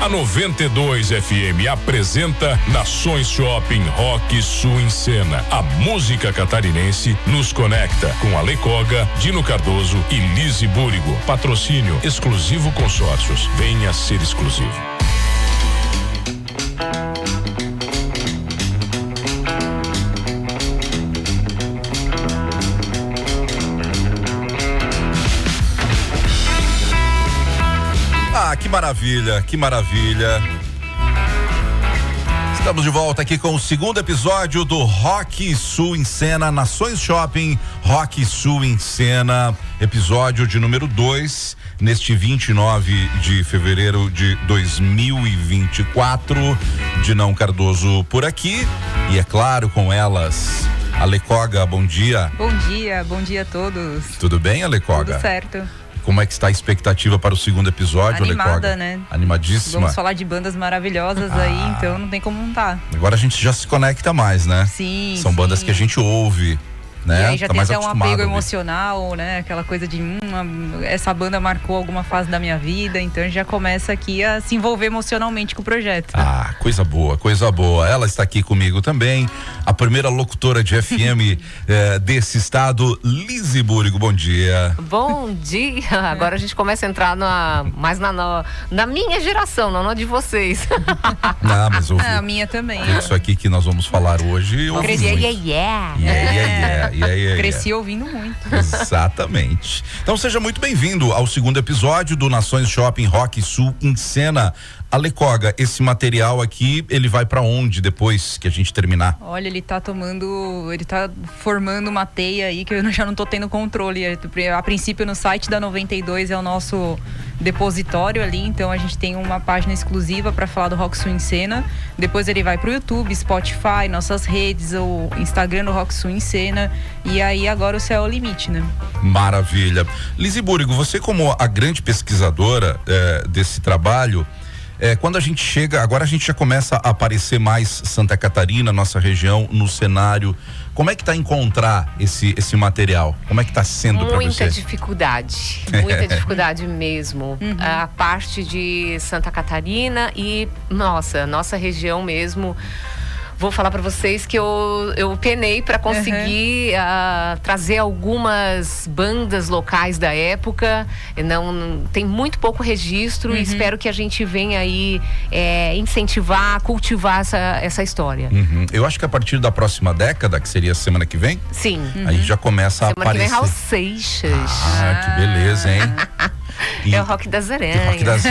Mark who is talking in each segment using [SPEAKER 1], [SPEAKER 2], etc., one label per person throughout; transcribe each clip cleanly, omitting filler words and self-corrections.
[SPEAKER 1] A 92 FM apresenta Nações Shopping Rock Sul em Cena. A música catarinense nos conecta com Ale Koga, Dino Cardoso e Lise Búrigo. Patrocínio Exclusivo Consórcios. Venha ser exclusivo.
[SPEAKER 2] Que maravilha, que maravilha. Estamos de volta aqui com o segundo episódio do Rock Sul em Cena, Nações Shopping Rock Sul em Cena, episódio de número 2, neste 29 de fevereiro de 2024. Dinão Cardoso por aqui e, é claro, com elas, Ale Koga, bom dia.
[SPEAKER 3] Bom dia a todos.
[SPEAKER 2] Tudo bem, Ale Koga?
[SPEAKER 3] Tudo certo.
[SPEAKER 2] Como é que está a expectativa para o segundo episódio,
[SPEAKER 3] Animada,
[SPEAKER 2] Ale Koga?
[SPEAKER 3] né?
[SPEAKER 2] Animadíssima.
[SPEAKER 3] Vamos falar de bandas maravilhosas aí, então não tem como não tá.
[SPEAKER 2] Agora a gente já se conecta mais, né?
[SPEAKER 3] Sim.
[SPEAKER 2] São bandas que a gente ouve, né?
[SPEAKER 3] E aí já
[SPEAKER 2] tá
[SPEAKER 3] tem
[SPEAKER 2] mais
[SPEAKER 3] até um apego
[SPEAKER 2] acostumado,
[SPEAKER 3] emocional, né? Aquela coisa de essa banda marcou alguma fase da minha vida, então a gente já começa aqui a se envolver emocionalmente com o projeto.
[SPEAKER 2] Ah, coisa boa, coisa boa. Ela está aqui comigo também, a primeira locutora de FM desse estado, Lise Búrigo, bom dia.
[SPEAKER 4] Bom dia. Agora a gente começa a entrar mais na minha geração, não na de vocês.
[SPEAKER 2] Não, mas ouvi.
[SPEAKER 3] A minha também.
[SPEAKER 2] Isso aqui que nós vamos falar hoje, eu ouvi muito.
[SPEAKER 3] Cresci ouvindo muito.
[SPEAKER 2] Exatamente. Então seja muito bem-vindo ao segundo episódio do Nações Shopping Rock Sul em Cena. Ale Koga, esse material aqui, ele vai pra onde depois que a gente terminar?
[SPEAKER 3] Olha, ele tá formando uma teia aí que eu já não tô tendo controle. A princípio no site da 92 é o nosso depositório ali, então a gente tem uma página exclusiva para falar do Rock Sul em Cena. Depois ele vai pro YouTube, Spotify, nossas redes, o Instagram do Rock Sul em Cena, e aí agora o céu é o limite, né? Maravilha.
[SPEAKER 2] Lise Búrigo, você como a grande pesquisadora desse trabalho, quando a gente chega, agora a gente já começa a aparecer mais Santa Catarina, nossa região, no cenário. Como é que tá encontrar esse material? Como é que tá sendo para você?
[SPEAKER 4] Muita dificuldade mesmo.
[SPEAKER 3] Uhum.
[SPEAKER 4] A parte de Santa Catarina e nossa região mesmo. Vou falar para vocês que eu penei para conseguir trazer algumas bandas locais da época. Não tem muito pouco registro e espero que a gente venha aí incentivar, cultivar essa história.
[SPEAKER 2] Eu acho que a partir da próxima década, que seria a semana que vem,
[SPEAKER 4] sim,
[SPEAKER 2] aí já começa a
[SPEAKER 4] semana
[SPEAKER 2] aparecer.
[SPEAKER 4] Semana que vem, Raul Seixas.
[SPEAKER 2] Que beleza, hein?
[SPEAKER 4] É o Rock das Aranhas.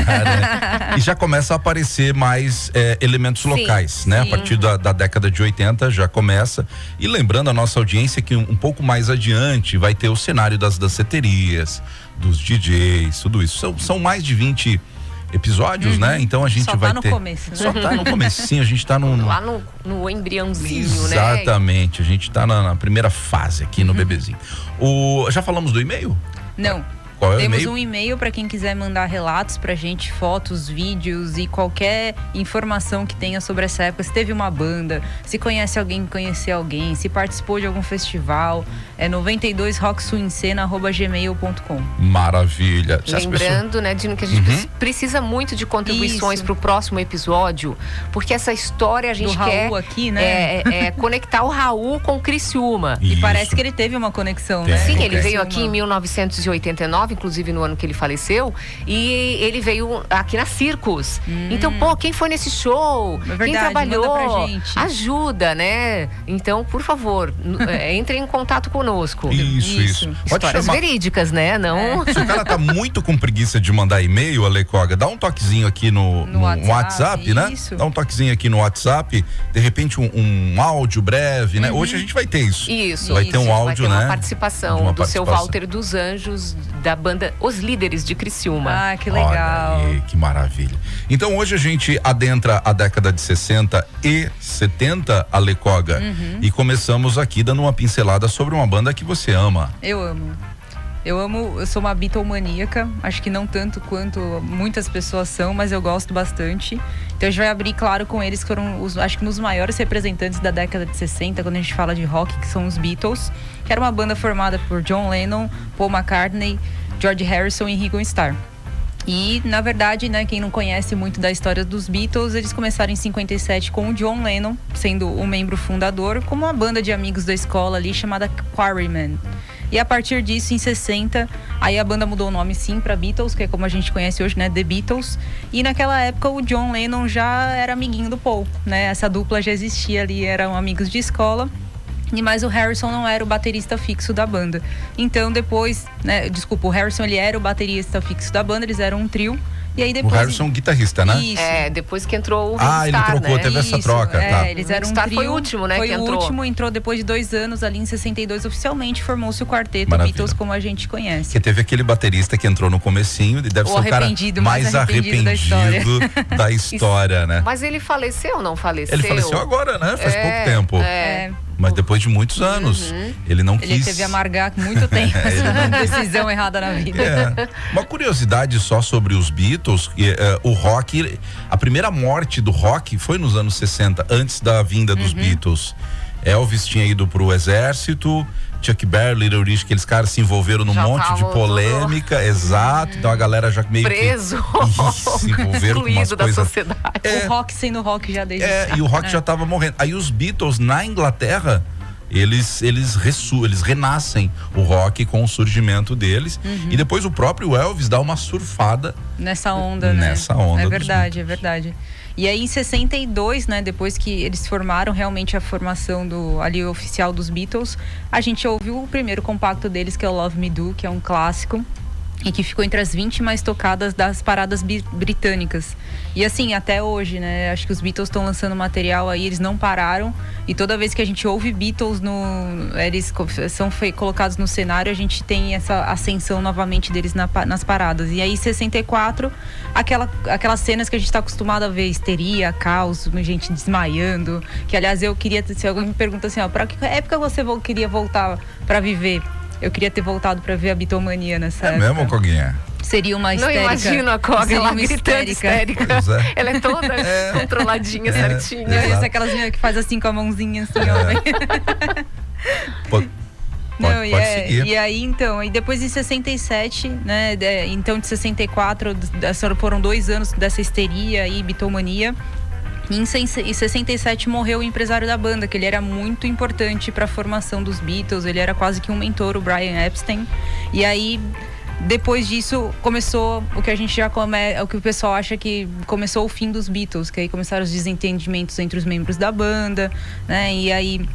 [SPEAKER 2] E já começa a aparecer mais elementos locais, né? Sim. A partir da década de 80 já começa. E lembrando a nossa audiência que um pouco mais adiante vai ter o cenário das danceterias, dos DJs, tudo isso. São mais de 20 episódios, né? Então a gente
[SPEAKER 3] só
[SPEAKER 2] vai
[SPEAKER 3] tá
[SPEAKER 2] ter.
[SPEAKER 3] No começo, né?
[SPEAKER 2] Só tá no comecinho, a gente tá
[SPEAKER 4] lá no embriãozinho, né?
[SPEAKER 2] Exatamente, a gente tá na primeira fase aqui no bebezinho. Já falamos do e-mail?
[SPEAKER 3] Não.
[SPEAKER 2] Qual é o
[SPEAKER 3] Temos
[SPEAKER 2] e-mail?
[SPEAKER 3] um e-mail para quem quiser mandar relatos pra gente, fotos, vídeos e qualquer informação que tenha sobre essa época. Se teve uma banda, se conhece alguém que conheceu alguém, se participou de algum festival, 92rocksulencena@gmail.com.
[SPEAKER 2] Maravilha.
[SPEAKER 4] Lembrando, né, Dino, que a gente precisa muito de contribuições pro próximo episódio, porque essa história a gente quer
[SPEAKER 3] Raul aqui, né?
[SPEAKER 4] conectar o Raul com o Criciúma.
[SPEAKER 3] E parece que ele teve uma conexão, né?
[SPEAKER 4] Sim, ele veio aqui em 1989, inclusive no ano que ele faleceu, e ele veio aqui na Circus. Então, quem foi nesse show?
[SPEAKER 3] Verdade,
[SPEAKER 4] quem trabalhou?
[SPEAKER 3] manda pra gente.
[SPEAKER 4] Ajuda, né? Então, por favor, entre em contato conosco.
[SPEAKER 2] Isso. Pode
[SPEAKER 4] Histórias
[SPEAKER 2] chamar.
[SPEAKER 4] verídicas, né? Não.
[SPEAKER 2] Se o cara tá muito com preguiça de mandar e-mail, Ale Koga, dá um toquezinho aqui no WhatsApp, né? Dá um toquezinho aqui no WhatsApp, de repente um áudio breve, né? Hoje a gente vai ter isso. Vai ter um áudio,
[SPEAKER 4] vai ter
[SPEAKER 2] né?
[SPEAKER 4] uma participação do seu Walter dos Anjos, da banda Os Líderes de Criciúma.
[SPEAKER 3] Ah, que legal.
[SPEAKER 2] Olha aí, que maravilha. Então hoje a gente adentra a década de 60 e 70, Ale Koga, e começamos aqui dando uma pincelada sobre uma banda que você ama.
[SPEAKER 3] Eu sou uma Beatlemaníaca, acho que não tanto quanto muitas pessoas são, mas eu gosto bastante. Então a gente vai abrir, claro, com eles que foram, acho que, nos maiores representantes da década de 60, quando a gente fala de rock, que são os Beatles, que era uma banda formada por John Lennon, Paul McCartney, George Harrison e Ringo Starr. E, na verdade, né, quem não conhece muito da história dos Beatles, eles começaram em 57 com o John Lennon, sendo o membro fundador, com uma banda de amigos da escola ali chamada Quarrymen. E a partir disso, em 60, aí a banda mudou o nome sim para Beatles, que é como a gente conhece hoje, né, The Beatles. E naquela época o John Lennon já era amiguinho do Paul, né? Essa dupla já existia ali, eram amigos de escola. Mas o Harrison não era o baterista fixo da banda. Então depois, né, o Harrison ele era o baterista fixo da banda, eles eram um trio. E aí depois...
[SPEAKER 2] O Harrison guitarrista, né?
[SPEAKER 4] Isso. Depois que entrou o Ringo Starr,
[SPEAKER 2] ele trocou,
[SPEAKER 4] né?
[SPEAKER 2] teve essa troca, tá.
[SPEAKER 3] Eles eram um trio.
[SPEAKER 4] Foi o último, né,
[SPEAKER 3] foi
[SPEAKER 4] que
[SPEAKER 3] o
[SPEAKER 4] entrou.
[SPEAKER 3] último, entrou depois de 2 anos ali em 62, oficialmente formou-se o quarteto Beatles como a gente conhece.
[SPEAKER 2] Porque teve aquele baterista que entrou no comecinho e deve ser o cara mais arrependido da história, né?
[SPEAKER 4] Mas ele faleceu ou não faleceu?
[SPEAKER 2] Ele faleceu agora, né? Faz pouco tempo. Mas depois de muitos anos, ele não quis...
[SPEAKER 3] Ele teve a amargar muito tempo essa decisão errada na vida.
[SPEAKER 2] Uma curiosidade só sobre os Beatles, o rock, a primeira morte do rock foi nos anos 60, antes da vinda dos Beatles. Elvis tinha ido pro exército, Chuck Berry, Little Richard, aqueles caras se envolveram num monte de polêmica, exato, então a galera já meio
[SPEAKER 4] preso,
[SPEAKER 2] que se envolveram com umas
[SPEAKER 4] da
[SPEAKER 2] coisas.
[SPEAKER 4] Sociedade.
[SPEAKER 3] O rock sendo rock já desde
[SPEAKER 2] e o rock já tava morrendo. Aí os Beatles na Inglaterra, eles renascem o rock com o surgimento deles, e depois o próprio Elvis dá uma surfada
[SPEAKER 3] nessa onda, né?
[SPEAKER 2] Nessa onda.
[SPEAKER 3] É verdade, é verdade. E aí em 62, né, depois que eles formaram realmente a formação ali oficial dos Beatles, a gente ouviu o primeiro compacto deles, que é o Love Me Do, que é um clássico e que ficou entre as 20 mais tocadas das paradas britânicas. E assim, até hoje, né, acho que os Beatles estão lançando material aí, eles não pararam, e toda vez que a gente ouve Beatles, eles são colocados no cenário, a gente tem essa ascensão novamente deles nas paradas. E aí em 64, aquelas cenas que a gente está acostumado a ver, histeria, caos, gente desmaiando, que aliás eu queria, se alguém me pergunta assim, para que época você queria voltar para viver? Eu queria ter voltado para ver a Beatlemania nessa época.
[SPEAKER 2] É mesmo, Coguinha?
[SPEAKER 3] Seria uma histérica.
[SPEAKER 4] Não imagino a Coga lá gritando histérica. Ela é toda controladinha, certinha.
[SPEAKER 3] Aquelas meninas que faz assim com a mãozinha assim, ó.
[SPEAKER 2] Pode seguir.
[SPEAKER 3] E aí, então, e depois de 67, né, então de 64, foram 2 anos dessa histeria e Beatlemania. E em 67 morreu o empresário da banda, que ele era muito importante para a formação dos Beatles, ele era quase que um mentor, o Brian Epstein. E aí, depois disso, começou o que a gente o que o pessoal acha que começou o fim dos Beatles, que aí começaram os desentendimentos entre os membros da banda, né? E aí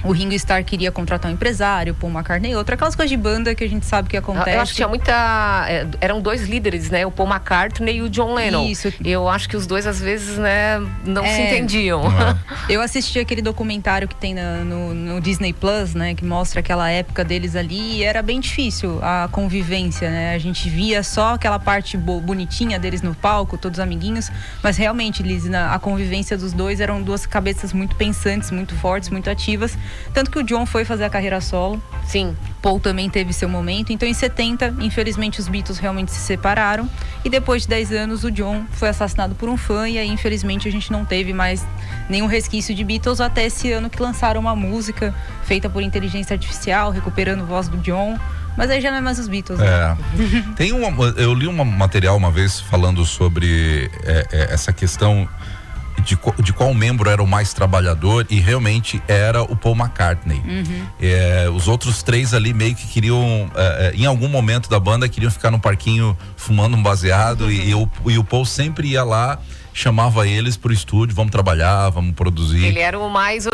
[SPEAKER 3] o Ringo Starr queria contratar um empresário, Paul McCartney, aquelas coisas de banda que a gente sabe que acontece.
[SPEAKER 4] Eu acho que tinha eram 2 líderes, né? O Paul McCartney e o John Lennon. Isso. Eu acho que os dois, às vezes, né, não se entendiam.
[SPEAKER 3] Eu assisti aquele documentário que tem no Disney Plus, né? Que mostra aquela época deles ali, e era bem difícil a convivência, né? A gente via só aquela parte bonitinha deles no palco, todos amiguinhos, mas realmente, a convivência dos dois eram 2 cabeças muito pensantes, muito fortes, muito ativas. Tanto que o John foi fazer a carreira solo.
[SPEAKER 4] Sim.
[SPEAKER 3] Paul também teve seu momento. Então, em 70, infelizmente, os Beatles realmente se separaram. E depois de 10 anos, o John foi assassinado por um fã. E aí, infelizmente, a gente não teve mais nenhum resquício de Beatles até esse ano que lançaram uma música feita por inteligência artificial, recuperando a voz do John. Mas aí já não é mais os Beatles. Né?
[SPEAKER 2] Eu li um material uma vez falando sobre essa questão de qual membro era o mais trabalhador, e realmente era o Paul McCartney. Os outros 3 ali meio que queriam, em algum momento da banda, queriam ficar no parquinho fumando um baseado, e o Paul sempre ia lá, chamava eles pro estúdio, vamos trabalhar, vamos produzir.
[SPEAKER 4] Ele era o mais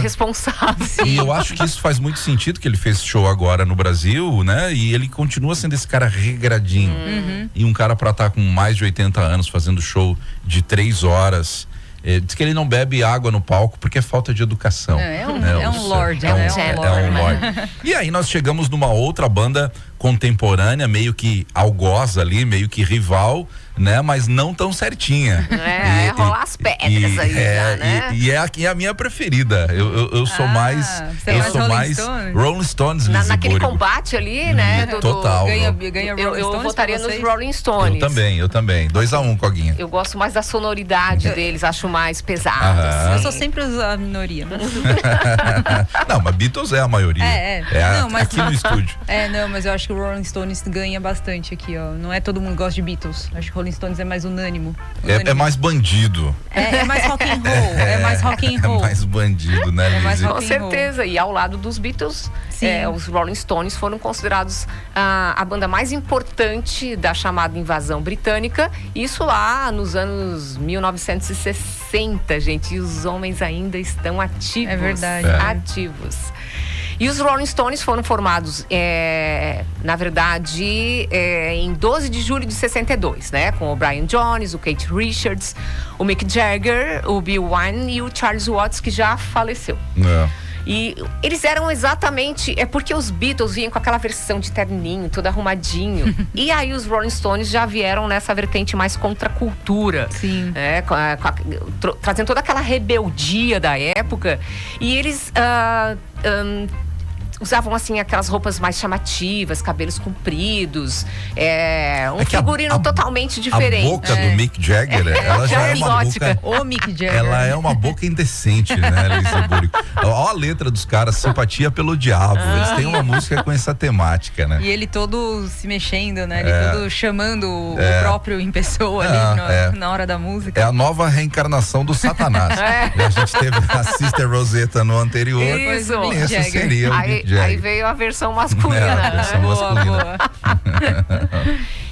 [SPEAKER 4] responsável.
[SPEAKER 2] E eu acho que isso faz muito sentido, que ele fez show agora no Brasil, né? E ele continua sendo esse cara regradinho. E um cara pra estar com mais de 80 anos fazendo show de 3 horas. Diz que ele não bebe água no palco porque é falta de educação.
[SPEAKER 3] É um lord, né?
[SPEAKER 2] É um lord. E aí nós chegamos numa outra banda contemporânea, meio que algoz ali, meio que rival, né? Mas não tão certinha.
[SPEAKER 4] Rolar as pedras aí, né?
[SPEAKER 2] E é a minha preferida. Eu sou mais Rolling Stones,
[SPEAKER 4] naquele combate ali, né?
[SPEAKER 2] Total.
[SPEAKER 3] Ganha Rolling Stones.
[SPEAKER 4] Eu votaria nos Rolling Stones.
[SPEAKER 2] Eu também. 2-1, Coguinha.
[SPEAKER 4] Eu gosto mais da sonoridade deles, acho mais pesado.
[SPEAKER 3] Assim. Eu sou sempre a minoria.
[SPEAKER 2] Não, mas Beatles é a maioria.
[SPEAKER 3] Não, mas
[SPEAKER 2] aqui no estúdio.
[SPEAKER 3] Mas eu acho que que o Rolling Stones ganha bastante aqui, ó. Não é todo mundo gosta de Beatles. Acho que o Rolling Stones é mais unânime.
[SPEAKER 2] É mais bandido.
[SPEAKER 3] É mais rock and roll. É mais rock and roll.
[SPEAKER 2] É mais bandido, né, Lizzy?
[SPEAKER 3] mais rock
[SPEAKER 4] Com certeza. E ao lado dos Beatles, os Rolling Stones foram considerados a banda mais importante da chamada invasão britânica. Isso lá nos anos 1960, gente. E os homens ainda estão ativos.
[SPEAKER 3] É verdade.
[SPEAKER 4] Ativos. E os Rolling Stones foram formados, na verdade, em 12 de julho de 62, né? Com o Brian Jones, o Keith Richards, o Mick Jagger, o Bill Wine e o Charles Watts, que já faleceu. E eles eram exatamente... É porque os Beatles vinham com aquela versão de terninho, todo arrumadinho. E aí os Rolling Stones já vieram nessa vertente mais contra a cultura.
[SPEAKER 3] Sim.
[SPEAKER 4] Trazendo toda aquela rebeldia da época. E eles... usavam, assim, aquelas roupas mais chamativas, cabelos compridos, um figurino totalmente diferente.
[SPEAKER 2] A boca do Mick Jagger, ela já é uma boca...
[SPEAKER 3] O Mick Jagger.
[SPEAKER 2] Ela é uma boca indecente, né, Lizzy Búrigo? Olha a letra dos caras, Simpatia pelo Diabo. Eles têm uma música com essa temática, né?
[SPEAKER 3] E ele todo se mexendo, né? Ele todo chamando o próprio em pessoa ali na hora da música.
[SPEAKER 2] É a nova reencarnação do Satanás. A gente teve a Sister Rosetta no anterior.
[SPEAKER 4] Isso.
[SPEAKER 2] Esse seria o Mick Jagger.
[SPEAKER 4] Aí veio a versão masculina.
[SPEAKER 2] A versão masculina.
[SPEAKER 3] Boa.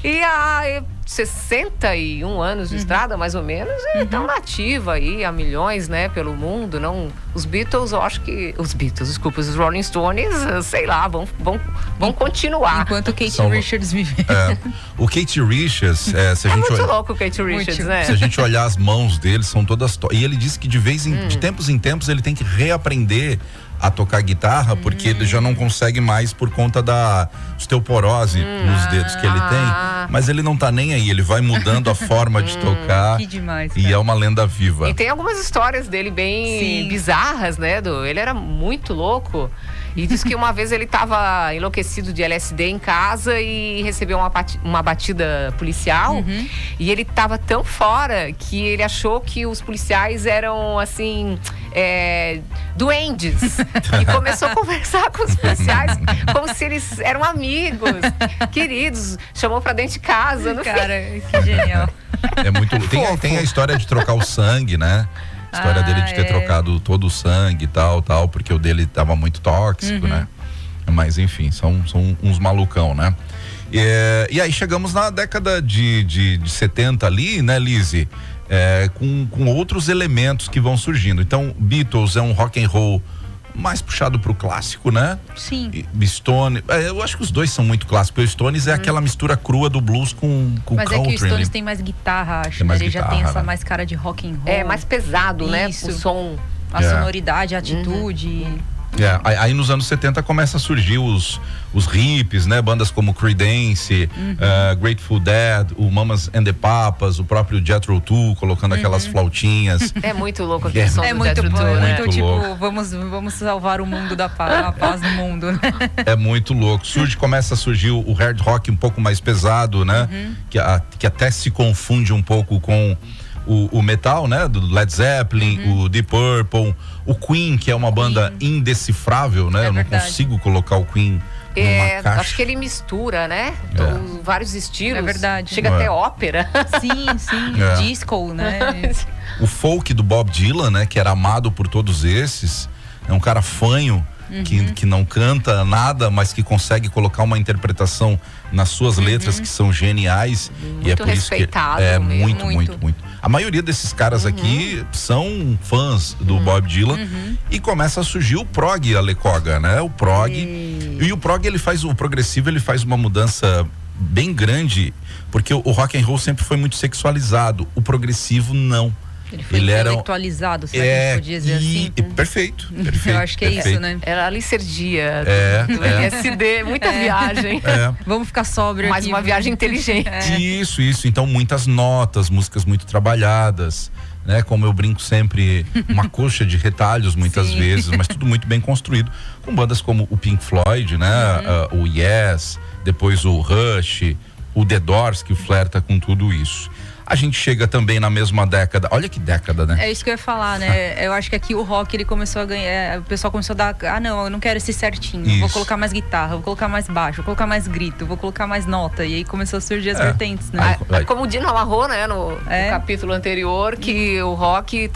[SPEAKER 4] E há 61 anos de estrada, mais ou menos, estão nativa aí há milhões, né, pelo mundo. Não, os Beatles, eu acho que... os Rolling Stones, sei lá, vão continuar.
[SPEAKER 3] Enquanto o Keith Richards vive.
[SPEAKER 2] O Keith Richards, se a gente
[SPEAKER 4] muito louco o Keith Richards, né?
[SPEAKER 2] Se a gente olhar as mãos dele, são todas... E ele disse que de tempos em tempos ele tem que reaprender a tocar guitarra, porque ele já não consegue mais por conta da osteoporose nos dedos que ele tem, mas ele não tá nem aí, ele vai mudando a forma de tocar.
[SPEAKER 3] Que demais,
[SPEAKER 2] e é uma lenda viva.
[SPEAKER 4] E tem algumas histórias dele bem bizarras, né? Ele era muito louco. E diz que uma vez ele estava enlouquecido de LSD em casa e recebeu uma batida policial. E ele estava tão fora que ele achou que os policiais eram, assim, duendes. E começou a conversar com os policiais como se eles eram amigos, queridos. Chamou pra dentro de casa.
[SPEAKER 3] Cara, que genial.
[SPEAKER 2] É muito... Tem a história de trocar o sangue, né? A história dele de ter trocado todo o sangue e tal, porque o dele tava muito tóxico, né? Mas enfim, são uns malucão, né? E aí chegamos na década de 70 ali, né, Lizzy? Com outros elementos que vão surgindo. Então, Beatles é um rock and roll mais puxado pro clássico, né?
[SPEAKER 3] Sim.
[SPEAKER 2] E Stone, eu acho que os dois são muito clássicos. O Stones é aquela mistura crua do blues com
[SPEAKER 3] mas
[SPEAKER 2] country.
[SPEAKER 3] Mas é que o Stones tem mais guitarra, acho. Né? Ele já tem essa mais cara de rock and roll.
[SPEAKER 4] Mais pesado, né? O som.
[SPEAKER 3] A sonoridade, a atitude.
[SPEAKER 2] Aí nos anos 70 começa a surgir os hips, né? Bandas como Creedence, Grateful Dead, o Mamas and the Papas, o próprio Jethro Tull colocando aquelas flautinhas.
[SPEAKER 4] É muito louco aquele som do
[SPEAKER 3] muito
[SPEAKER 4] Jethro
[SPEAKER 3] bom,
[SPEAKER 4] Tull, né?
[SPEAKER 3] muito tipo, vamos salvar o mundo da paz, a paz do mundo, né?
[SPEAKER 2] É muito louco. Começa a surgir o hard rock um pouco mais pesado, né? Que até se confunde um pouco com o metal, né? Do Led Zeppelin, o Deep Purple, o Queen, que é uma banda indecifrável, né? Eu não consigo colocar o Queen numa caixa.
[SPEAKER 4] Acho que ele mistura, né? Vários estilos.
[SPEAKER 3] É verdade.
[SPEAKER 4] Chega até ópera.
[SPEAKER 3] Sim. Disco, né?
[SPEAKER 2] O folk do Bob Dylan, né? Que era amado por todos esses. É um cara fanho. Que não canta nada, mas que consegue colocar uma interpretação nas suas letras que são geniais.
[SPEAKER 4] Muito
[SPEAKER 2] e é por isso que muito. A maioria desses caras aqui são fãs do Bob Dylan e começa a surgir o prog, a Lecoga, né? O prog. E o prog, o progressivo, ele faz uma mudança bem grande, porque o rock and roll sempre foi muito sexualizado, o progressivo não.
[SPEAKER 3] Ele foi intelectualizado, se a gente podia dizer assim.
[SPEAKER 2] Perfeito.
[SPEAKER 3] Eu acho que é isso, né?
[SPEAKER 4] Era a licergia do LSD, muita viagem.
[SPEAKER 3] Vamos ficar sóbrio
[SPEAKER 4] mais
[SPEAKER 3] aqui.
[SPEAKER 4] Uma viagem inteligente.
[SPEAKER 2] Isso. Então, muitas notas, músicas muito trabalhadas, né? Como eu brinco sempre, uma coxa de retalhos muitas vezes, mas tudo muito bem construído. Com bandas como o Pink Floyd, né? O Yes, depois o Rush, o The Doors, que flerta com tudo isso. A gente chega também na mesma década. Olha que década, né?
[SPEAKER 3] É isso que eu ia falar, né? Eu acho que aqui o rock, ele começou a ganhar, o pessoal começou a dar, não, eu não quero esse certinho, vou colocar mais guitarra, vou colocar mais baixo, vou colocar mais grito, vou colocar mais nota, e aí começou a surgir as vertentes, né?
[SPEAKER 4] Como o Dino amarrou, né, no capítulo anterior, que o rock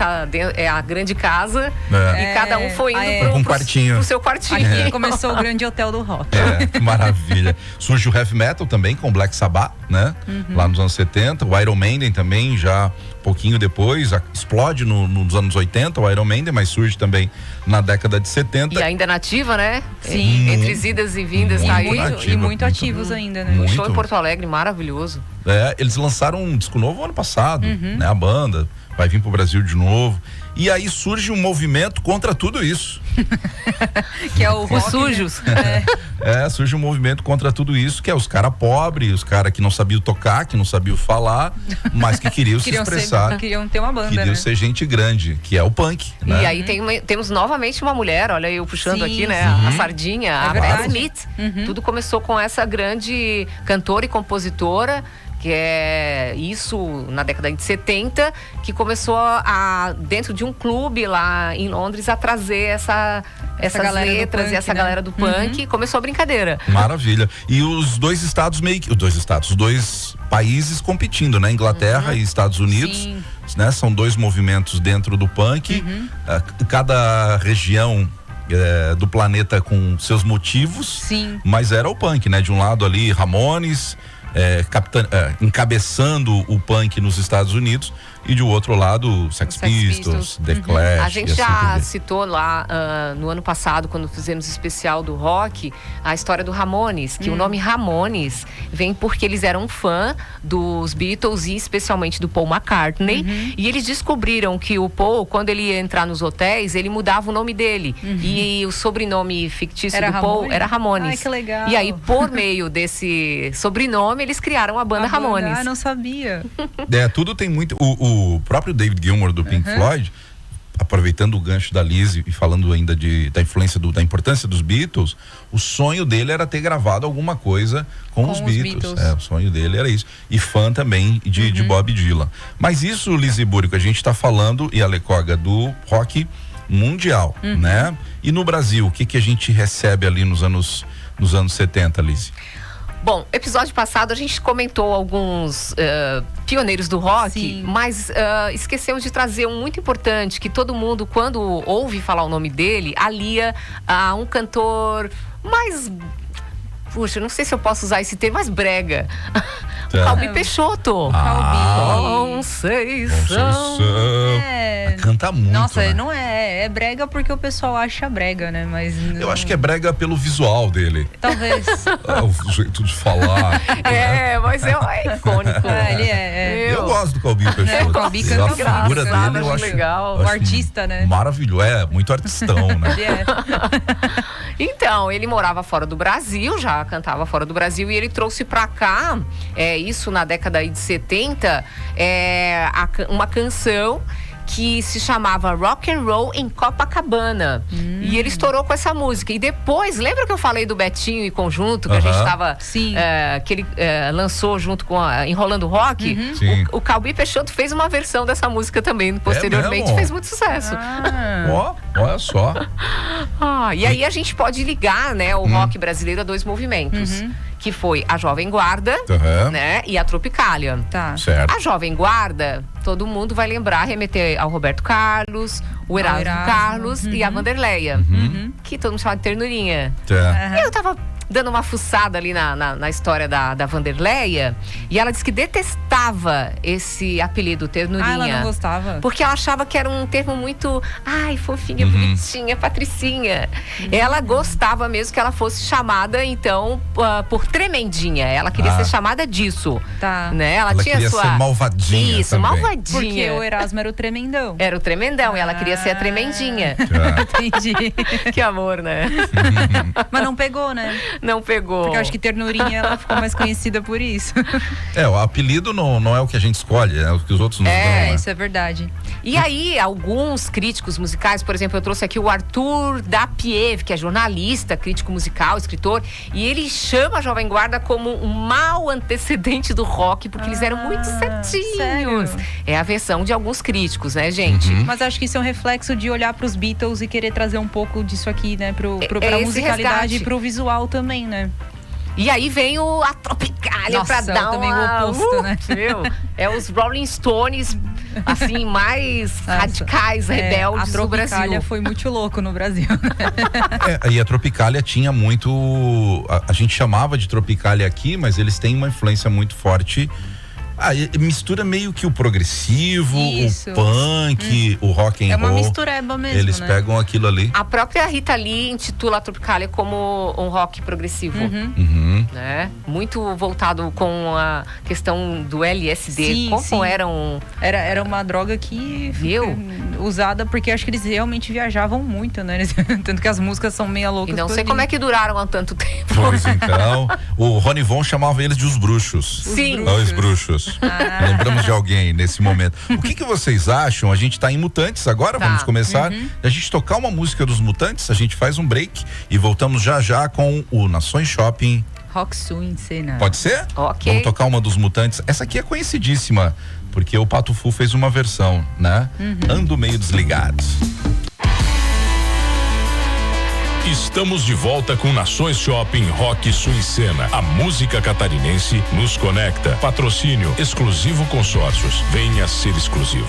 [SPEAKER 4] é a grande casa e cada um foi indo pro seu quartinho.
[SPEAKER 3] Aqui começou o grande hotel do rock.
[SPEAKER 2] Que maravilha. Surge o heavy metal também, com Black Sabbath, né? Lá nos anos 70, o Iron Maiden também, já pouquinho depois, explode nos anos 80, o Iron Maiden, mas surge também na década de 70.
[SPEAKER 4] E ainda nativa, né?
[SPEAKER 3] Sim.
[SPEAKER 4] Entre idas e vindas, tá aí.
[SPEAKER 3] E muito ativos ainda, né?
[SPEAKER 4] Um show em Porto Alegre maravilhoso.
[SPEAKER 2] Eles lançaram um disco novo ano passado, né? A banda vai vir pro Brasil de novo. E aí surge um movimento contra tudo isso.
[SPEAKER 3] Que é o rock,
[SPEAKER 4] os sujos.
[SPEAKER 3] Né?
[SPEAKER 2] Surge um movimento contra tudo isso, que é os caras pobres, os caras que não sabiam tocar, que não sabiam falar, mas que queriam se expressar.
[SPEAKER 3] Queriam ter uma banda,
[SPEAKER 2] queriam ser gente grande, que é o punk, né?
[SPEAKER 4] E aí temos novamente uma mulher, olha eu puxando aqui, né? A sardinha, a Pat Smith. Tudo começou com essa grande cantora e compositora, que é isso na década de 70, que começou dentro de um clube lá em Londres a trazer essas letras punk, e essa galera do punk. Começou a brincadeira.
[SPEAKER 2] Maravilha. E os dois países competindo, né? Inglaterra e Estados Unidos, né? São dois movimentos dentro do punk. Cada região do planeta com seus motivos. Mas era o punk, né? De um lado ali, Ramones, encabeçando o punk nos Estados Unidos, e de outro lado Sex Pistols, The Clash.
[SPEAKER 4] A gente já citou lá no ano passado, quando fizemos o especial do rock, a história do Ramones, que o nome Ramones vem porque eles eram fã dos Beatles e especialmente do Paul McCartney, e eles descobriram que o Paul, quando ele ia entrar nos hotéis, ele mudava o nome dele, e o sobrenome fictício do Paul era Ramones.
[SPEAKER 3] Ai, que legal.
[SPEAKER 4] E aí, por meio desse sobrenome, eles criaram a banda Ramones.
[SPEAKER 3] Não sabia.
[SPEAKER 2] Tudo tem muito. O próprio David Gilmour do Pink Floyd, aproveitando o gancho da Lizzy e falando ainda da influência da importância dos Beatles, o sonho dele era ter gravado alguma coisa com os Beatles. O sonho dele era isso. E fã também de Bob Dylan. Mas isso, Lizzy Búrico, a gente está falando, e a Lecoga, do rock mundial, né? E no Brasil, o que a gente recebe ali nos anos 70, Lizzy?
[SPEAKER 4] Bom, episódio passado a gente comentou alguns pioneiros do rock, mas esquecemos de trazer um muito importante, que todo mundo, quando ouve falar o nome dele, alia a um cantor mais... Puxa, não sei se eu posso usar esse termo, mas brega. O Calbi Peixoto. Conceição.
[SPEAKER 2] Canta muito.
[SPEAKER 3] Nossa,
[SPEAKER 2] né?
[SPEAKER 3] Não é brega porque o pessoal acha brega, né? Mas
[SPEAKER 2] eu acho que é brega pelo visual dele.
[SPEAKER 3] Talvez.
[SPEAKER 2] O jeito de falar.
[SPEAKER 4] Mas é icônico.
[SPEAKER 3] Ele é.
[SPEAKER 2] Eu gosto do Calbi Peixoto.
[SPEAKER 3] O Calbi canta
[SPEAKER 2] a figura dele eu acho
[SPEAKER 4] legal.
[SPEAKER 3] O artista, né?
[SPEAKER 2] Maravilhoso. Muito artistão, né?
[SPEAKER 4] Então, ele morava fora do Brasil, já cantava fora do Brasil, e ele trouxe pra cá, isso na década de 70, uma canção que se chamava Rock and Roll em Copacabana. E ele estourou com essa música. E depois, lembra que eu falei do Betinho e Conjunto, que a gente tava... que ele lançou junto com Enrolando Rock? O Calbi Peixoto fez uma versão dessa música também, posteriormente, fez muito sucesso.
[SPEAKER 2] Olha só.
[SPEAKER 4] E aí a gente pode ligar, né, o rock brasileiro a dois movimentos. Que foi a Jovem Guarda, né, e a Tropicália.
[SPEAKER 2] Certo.
[SPEAKER 4] A Jovem Guarda, todo mundo vai lembrar, remeter ao Roberto Carlos, o Erasmo Carlos e a Vanderleia, que todo mundo chama de Ternurinha. Eu tava dando uma fuçada ali na história da Vanderleia, e ela disse que detestava esse apelido Ternurinha.
[SPEAKER 3] Ela não gostava?
[SPEAKER 4] Porque ela achava que era um termo muito, fofinha, bonitinha, patricinha. Ela gostava mesmo que ela fosse chamada, então, por Tremendinha. Ela queria ser chamada disso. Né? Ela tinha
[SPEAKER 2] queria ser malvadinha.
[SPEAKER 4] Isso,
[SPEAKER 2] também.
[SPEAKER 4] malvadinha.
[SPEAKER 3] Porque o Erasmo era o tremendão.
[SPEAKER 4] Era o tremendão, e ela queria ser a Tremendinha.
[SPEAKER 3] Entendi.
[SPEAKER 4] Que amor, né?
[SPEAKER 3] Mas não pegou, né?
[SPEAKER 4] Não pegou.
[SPEAKER 3] Porque eu acho que Ternurinha ela ficou mais conhecida por isso.
[SPEAKER 2] O apelido não é o que a gente escolhe, é o que os outros nos dão. Né?
[SPEAKER 3] Isso é verdade.
[SPEAKER 4] E aí, alguns críticos musicais, por exemplo, eu trouxe aqui o Arthur Dapiev, que é jornalista, crítico musical, escritor, e ele chama a Jovem Guarda como um mau antecedente do rock, porque eles eram muito certinhos.
[SPEAKER 3] Sério?
[SPEAKER 4] É a versão de alguns críticos, né, gente?
[SPEAKER 3] Mas acho que isso é um reflexo de olhar pros Beatles e querer trazer um pouco disso aqui, né? Pra musicalidade
[SPEAKER 4] resgate.
[SPEAKER 3] e pro visual também, né?
[SPEAKER 4] E aí vem a Tropicália.
[SPEAKER 3] Nossa,
[SPEAKER 4] pra dar
[SPEAKER 3] também o oposto, né?
[SPEAKER 4] Meu, é os Rolling Stones, assim, mais radicais, rebeldes do Brasil.
[SPEAKER 3] A Tropicália foi muito louco no Brasil, né?
[SPEAKER 2] E a Tropicália tinha muito... A gente chamava de Tropicália aqui, mas eles têm uma influência muito forte. Mistura meio que o progressivo,
[SPEAKER 3] Isso.
[SPEAKER 2] o punk, o rock and roll.
[SPEAKER 3] É uma mistureba mesmo,
[SPEAKER 2] Eles
[SPEAKER 3] né?
[SPEAKER 2] pegam aquilo ali.
[SPEAKER 4] A própria Rita Lee intitula a Tropicália como um rock progressivo, né? Muito voltado com a questão do LSD.
[SPEAKER 3] Sim,
[SPEAKER 4] Como
[SPEAKER 3] sim. Era uma droga que
[SPEAKER 4] Viu?
[SPEAKER 3] usada porque acho que eles realmente viajavam muito, né? Tanto que as músicas são meia loucas.
[SPEAKER 4] E não sei como é que duraram há tanto tempo.
[SPEAKER 2] Pois então, o Rony Von chamava eles de os bruxos.
[SPEAKER 4] Sim.
[SPEAKER 2] Os bruxos. Lembramos de alguém nesse momento. O que vocês acham? A gente tá em Mutantes agora, vamos começar. A gente tocar uma música dos Mutantes, a gente faz um break e voltamos já com o Nações Shopping.
[SPEAKER 3] Rock Sul em cena.
[SPEAKER 2] Pode ser?
[SPEAKER 4] Ok.
[SPEAKER 2] Vamos tocar uma dos Mutantes. Essa aqui é conhecidíssima, porque o Pato Fu fez uma versão, né? Ando meio desligado.
[SPEAKER 1] Estamos de volta com Nações Shopping Rock Sul em Cena. A música catarinense nos conecta. Patrocínio Exclusivo Consórcios. Venha ser exclusivo.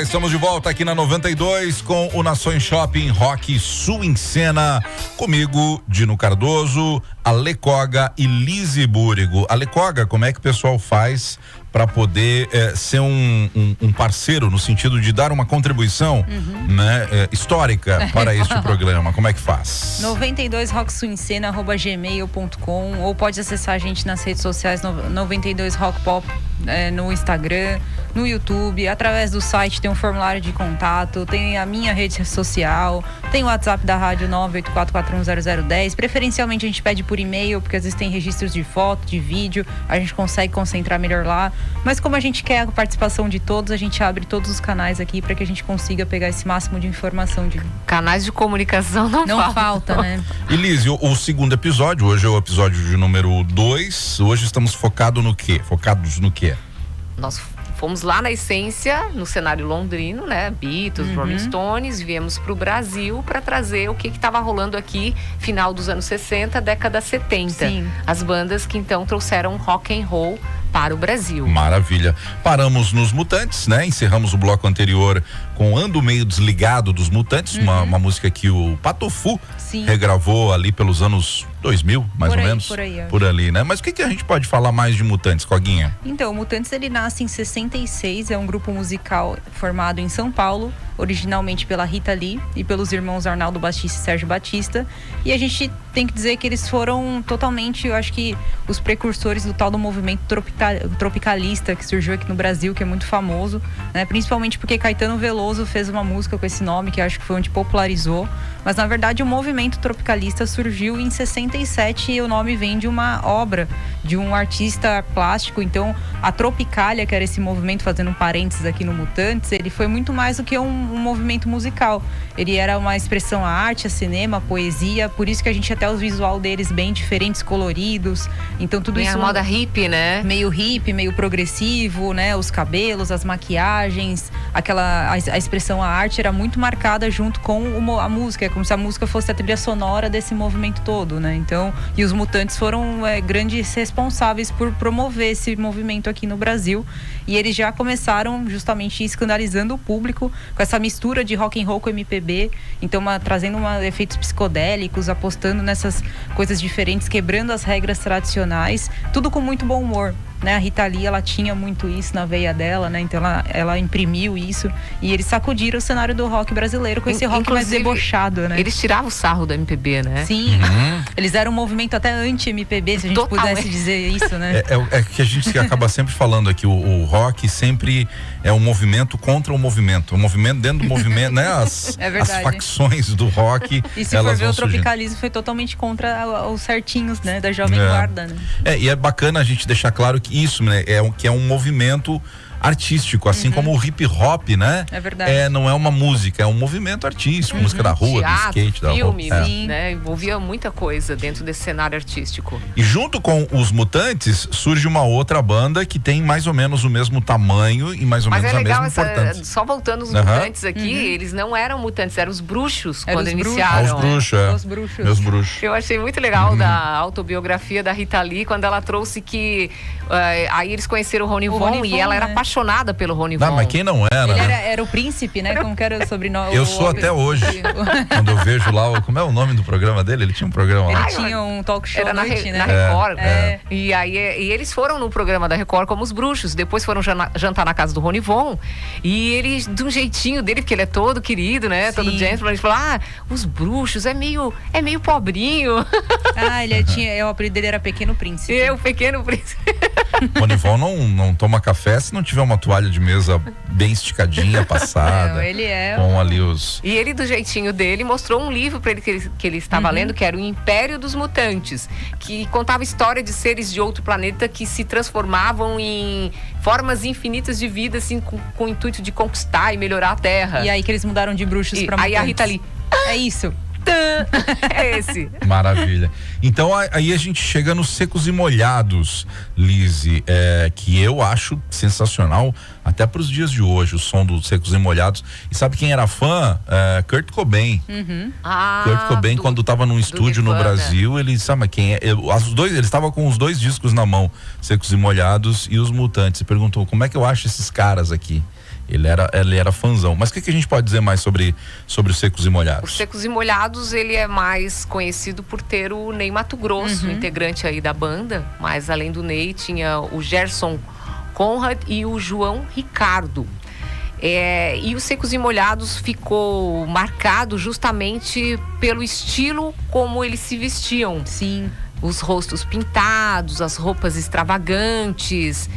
[SPEAKER 2] Estamos de volta aqui na 92 com o Nações Shopping Rock Sul em Cena. Comigo, Dino Cardoso, Ale Koga e Lise Búrigo. Ale Koga, como é que o pessoal faz para poder ser um parceiro no sentido de dar uma contribuição né, histórica para este programa? Como é que faz?
[SPEAKER 3] 92rocksulencena@gmail.com ou pode acessar a gente nas redes sociais 92 Rock Pop no Instagram, no YouTube, através do site tem um formulário de contato, tem a minha rede social, tem o WhatsApp da rádio 984410010. Preferencialmente a gente pede por e-mail, porque às vezes tem registros de foto, de vídeo, a gente consegue concentrar melhor lá. Mas como a gente quer a participação de todos, a gente abre todos os canais aqui para que a gente consiga pegar esse máximo de informação.
[SPEAKER 4] Canais de comunicação não
[SPEAKER 3] falta, né?
[SPEAKER 2] E Liz, o segundo episódio, hoje é o episódio de número 2. Hoje estamos focados no quê?
[SPEAKER 4] Nós fomos lá na essência, no cenário londrino, né? Beatles, Rolling Stones, viemos pro Brasil para trazer o que estava rolando aqui, final dos anos 60, década 70.
[SPEAKER 3] Sim.
[SPEAKER 4] As bandas que então trouxeram rock and roll para o Brasil.
[SPEAKER 2] Maravilha. Paramos nos Mutantes, né? Encerramos o bloco anterior com Ando Meio Desligado dos Mutantes, uma música que o Pato Fu regravou ali pelos anos 2000, mais ou menos. Por ali, né? Mas o que a gente pode falar mais de Mutantes, Coguinha?
[SPEAKER 3] Então, o Mutantes ele nasce em 66, é um grupo musical formado em São Paulo, originalmente pela Rita Lee e pelos irmãos Arnaldo Batista e Sérgio Batista. E a gente tem que dizer que eles foram totalmente, eu acho que, os precursores do tal do movimento tropicalista que surgiu aqui no Brasil, que é muito famoso, né? Principalmente porque Caetano Veloso fez uma música com esse nome, que eu acho que foi onde popularizou. Mas, na verdade, o movimento tropicalista surgiu em 67 e o nome vem de uma obra de um artista plástico. Então, a Tropicália, que era esse movimento, fazendo um parênteses aqui no Mutantes, ele foi muito mais do que um movimento musical. Ele era uma expressão à arte, a cinema, a poesia, por isso que a gente até o visual deles bem diferentes, coloridos. Então, tudo isso...
[SPEAKER 4] a moda hippie, né?
[SPEAKER 3] Meio hippie, meio progressivo, né? Os cabelos, as maquiagens, a expressão à arte era muito marcada junto com a música. É como se a música fosse a trilha sonora desse movimento todo, né? Então, e os Mutantes foram grandes responsáveis por promover esse movimento aqui no Brasil. E eles já começaram justamente escandalizando o público com essa mistura de rock and roll com MPB. Então, trazendo efeitos psicodélicos, apostando nessas coisas diferentes, quebrando as regras tradicionais. Tudo com muito bom humor. né? A Rita Lee, ela tinha muito isso na veia dela, né? Então ela imprimiu isso e eles sacudiram o cenário do rock brasileiro com esse rock mais debochado, né?
[SPEAKER 4] Eles tiravam o sarro da MPB, né?
[SPEAKER 3] Sim, eles eram um movimento até anti-MPB, se a gente pudesse dizer isso, né?
[SPEAKER 2] É que a gente acaba sempre falando aqui, o rock sempre é um movimento contra o movimento dentro do movimento, né? As facções do rock,
[SPEAKER 3] e se for ver, o tropicalismo foi totalmente contra os certinhos, né? Da Jovem Guarda, né?
[SPEAKER 2] E é bacana a gente deixar claro que isso, né? Que é um movimento artístico, assim como o hip hop, né?
[SPEAKER 3] É verdade.
[SPEAKER 2] Não é uma música, é um movimento artístico, música da rua,
[SPEAKER 4] teatro,
[SPEAKER 2] do skate,
[SPEAKER 4] filme,
[SPEAKER 2] da rua.
[SPEAKER 4] né? Envolvia muita coisa dentro desse cenário artístico.
[SPEAKER 2] E junto com os Mutantes, surge uma outra banda que tem mais ou menos o mesmo tamanho e mais ou menos a mesma importância.
[SPEAKER 4] Só voltando os Mutantes aqui, eles não eram Mutantes, eram os Bruxos, quando iniciaram.
[SPEAKER 3] Os Bruxos.
[SPEAKER 2] Meus Bruxos.
[SPEAKER 4] Eu achei muito legal da autobiografia da Rita Lee, quando ela trouxe que aí eles conheceram o Rony Von e ela era apaixonada pelo Rony Von.
[SPEAKER 2] Não, mas quem não era?
[SPEAKER 3] Ele era o príncipe, né? Como que era o sobrenome?
[SPEAKER 2] Eu sou até hoje. Quando eu vejo lá, como é o nome do programa dele? Ele tinha um programa lá.
[SPEAKER 3] Ele tinha um talk show
[SPEAKER 4] na Record. E aí eles foram no programa da Record como os Bruxos. Depois foram jantar na casa do Rony Von. E ele, de um jeitinho dele, porque ele é todo querido, né? Sim. Todo gentleman. Ele falou, os Bruxos é meio pobrinho.
[SPEAKER 3] O apelido dele era Pequeno Príncipe.
[SPEAKER 4] O Pequeno Príncipe.
[SPEAKER 2] Rony Von não toma café se não tiver uma toalha de mesa bem esticadinha, passada.
[SPEAKER 3] Ele é.
[SPEAKER 2] Com ali os...
[SPEAKER 4] E ele, do jeitinho dele, mostrou um livro para ele que ele estava lendo, que era o Império dos Mutantes, que contava a história de seres de outro planeta que se transformavam em formas infinitas de vida, assim, com o intuito de conquistar e melhorar a Terra.
[SPEAKER 3] E aí que eles mudaram de bruxos para mutantes.
[SPEAKER 4] Aí a Rita Lee.
[SPEAKER 3] É isso.
[SPEAKER 4] É esse.
[SPEAKER 2] Maravilha. Então aí a gente chega nos Secos e Molhados, Lizzy, que eu acho sensacional até para os dias de hoje, o som dos Secos e Molhados. E sabe quem era fã? Kurt Cobain. Kurt Cobain, quando estava num estúdio no Brasil, ele sabe quem é? Ele estava com os 2 discos na mão, Secos e Molhados e os Mutantes. E perguntou, como é que eu acho esses caras aqui? Ele era fãzão. Mas o que a gente pode dizer mais sobre os Secos e Molhados?
[SPEAKER 4] Os Secos e Molhados, ele é mais conhecido por ter o Ney Matogrosso, integrante aí da banda. Mas além do Ney, tinha o Gerson Conrad e o João Ricardo. E os Secos e Molhados ficou marcado justamente pelo estilo como eles se vestiam.
[SPEAKER 3] Sim.
[SPEAKER 4] Os rostos pintados, as roupas extravagantes.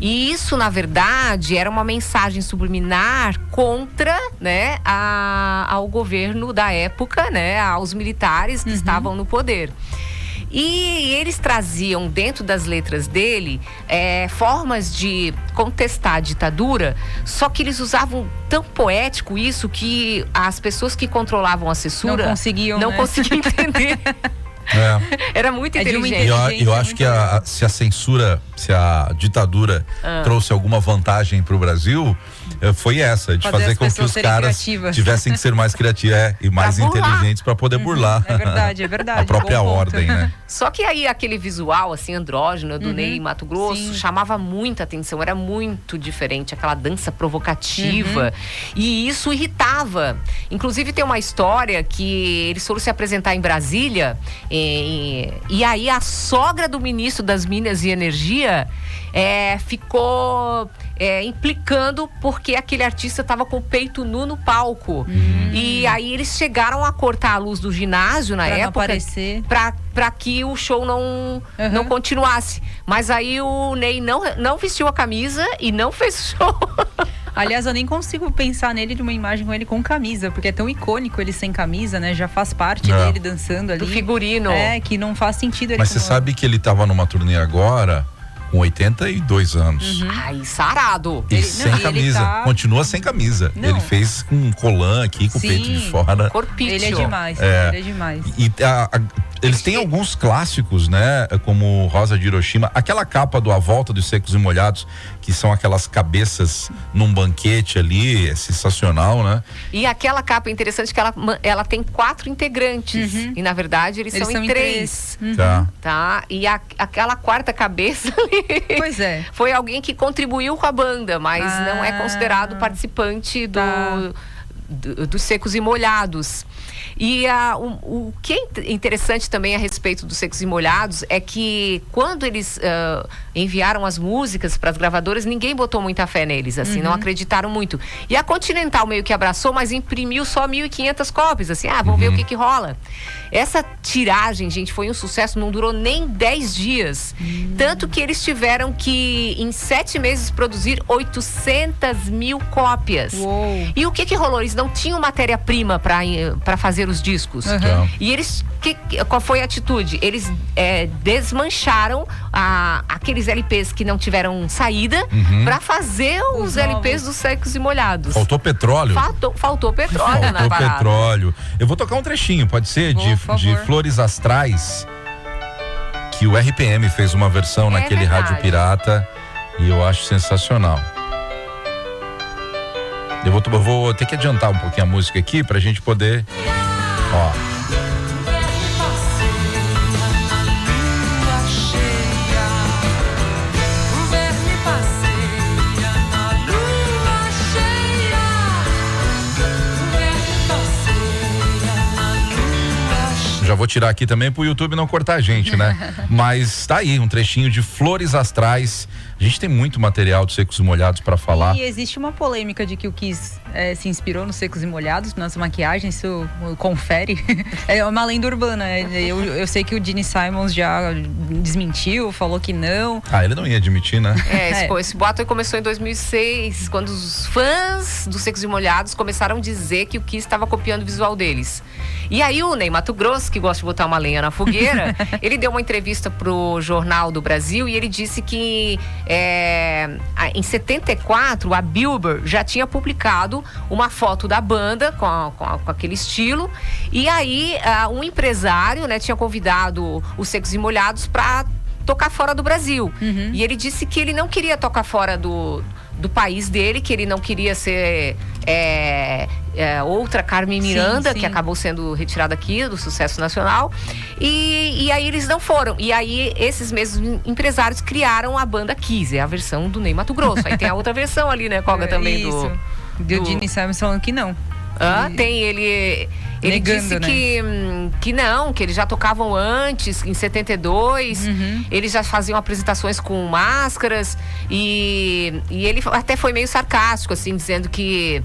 [SPEAKER 4] E isso, na verdade, era uma mensagem subliminar contra, né, ao governo da época, né, aos militares que estavam no poder. E eles traziam dentro das letras dele formas de contestar a ditadura, só que eles usavam tão poético isso que as pessoas que controlavam a censura não conseguiam entender. Era muito inteligente.
[SPEAKER 2] Eu acho que se a censura, se a ditadura trouxe alguma vantagem para o Brasil, foi essa, de fazer com que os caras tivessem que ser mais criativos e mais inteligentes para poder burlar.
[SPEAKER 3] É verdade.
[SPEAKER 2] A própria ordem, né?
[SPEAKER 4] Só que aí aquele visual assim andrógeno do Ney Matogrosso chamava muita atenção, era muito diferente, aquela dança provocativa, e isso irritava. Inclusive tem uma história que eles foram se apresentar em Brasília e aí a sogra do ministro das Minas e Energia ficou implicando porque aquele artista estava com o peito nu no palco. E aí eles chegaram a cortar a luz do ginásio na época para que o show não continuasse. Mas aí o Ney não vestiu a camisa e não fez o show.
[SPEAKER 3] Aliás, eu nem consigo pensar nele de uma imagem com ele com camisa, porque é tão icônico ele sem camisa, né? Já faz parte dele dançando ali.
[SPEAKER 4] Do figurino.
[SPEAKER 3] Que não faz sentido ele.
[SPEAKER 2] Mas você sabe que ele tava numa turnê agora com 82 anos.
[SPEAKER 4] Ai, sarado.
[SPEAKER 2] E sem camisa. Continua sem camisa.
[SPEAKER 3] Não.
[SPEAKER 2] Ele fez com um colã aqui, com o peito de fora.
[SPEAKER 4] Corpício.
[SPEAKER 3] Ele é demais. Ele é demais.
[SPEAKER 2] E eles têm alguns clássicos, né? Como Rosa de Hiroshima. Aquela capa do A Volta dos Secos e Molhados, que são aquelas cabeças num banquete ali, é sensacional, né?
[SPEAKER 4] E aquela capa é interessante que ela tem 4 integrantes. E na verdade eles são em 3. Tá? E aquela quarta cabeça ali foi alguém que contribuiu com a banda, mas não é considerado participante dos Secos e Molhados. E o que é interessante também a respeito dos Secos e Molhados é que quando eles enviaram as músicas para as gravadoras, ninguém botou muita fé neles, assim, não acreditaram muito. E a Continental meio que abraçou, mas imprimiu só 1.500 cópias, assim, vamos ver o que rola. Essa tiragem, gente, foi um sucesso, não durou nem 10 dias. Tanto que eles tiveram que, em 7 meses, produzir 800 mil cópias.
[SPEAKER 3] Uou.
[SPEAKER 4] E o que rolou? Eles não tinham matéria-prima para fazer os discos. E eles, qual foi a atitude? Eles desmancharam aqueles LPs que não tiveram saída para fazer os LPs dos Secos e Molhados.
[SPEAKER 2] Faltou petróleo?
[SPEAKER 4] Faltou petróleo na parada.
[SPEAKER 2] Petróleo. Eu vou tocar um trechinho, pode ser? De Flores Astrais, que o RPM fez uma versão naquele
[SPEAKER 4] verdade.
[SPEAKER 2] Rádio Pirata, e eu acho sensacional. Eu vou ter que adiantar um pouquinho a música aqui pra gente poder, ó. Já vou tirar aqui também pro YouTube não cortar a gente, né? Mas tá aí, um trechinho de Flores Astrais. A gente tem muito material de Secos e Molhados pra falar.
[SPEAKER 3] E existe uma polêmica de que o Kiss se inspirou nos Secos e Molhados, nas maquiagens, isso confere. É uma lenda urbana. Eu sei que o Gene Simons já desmentiu, falou que não.
[SPEAKER 2] Ele não ia admitir, né?
[SPEAKER 4] Esse boato começou em 2006, quando os fãs dos Secos e Molhados começaram a dizer que o Kiss estava copiando o visual deles. E aí o Ney Matogrosso, que gosta de botar uma lenha na fogueira, ele deu uma entrevista pro Jornal do Brasil e ele disse que em 74 a Billboard já tinha publicado uma foto da banda com aquele estilo, e aí um empresário, né, tinha convidado os Secos e Molhados para tocar fora do Brasil. E ele disse que ele não queria tocar fora do país dele, que ele não queria ser outra Carmen Miranda, que acabou sendo retirada aqui do sucesso nacional, e aí eles não foram. E aí esses mesmos empresários criaram a banda Kiss, a versão do Ney Matogrosso. Aí tem a outra versão ali, né, Koga, também
[SPEAKER 3] do Gene Simons falando que não.
[SPEAKER 4] Tem ele
[SPEAKER 3] negando,
[SPEAKER 4] disse,
[SPEAKER 3] né?
[SPEAKER 4] que não, que eles já tocavam antes, em 72, eles já faziam apresentações com máscaras, e ele até foi meio sarcástico, assim, dizendo que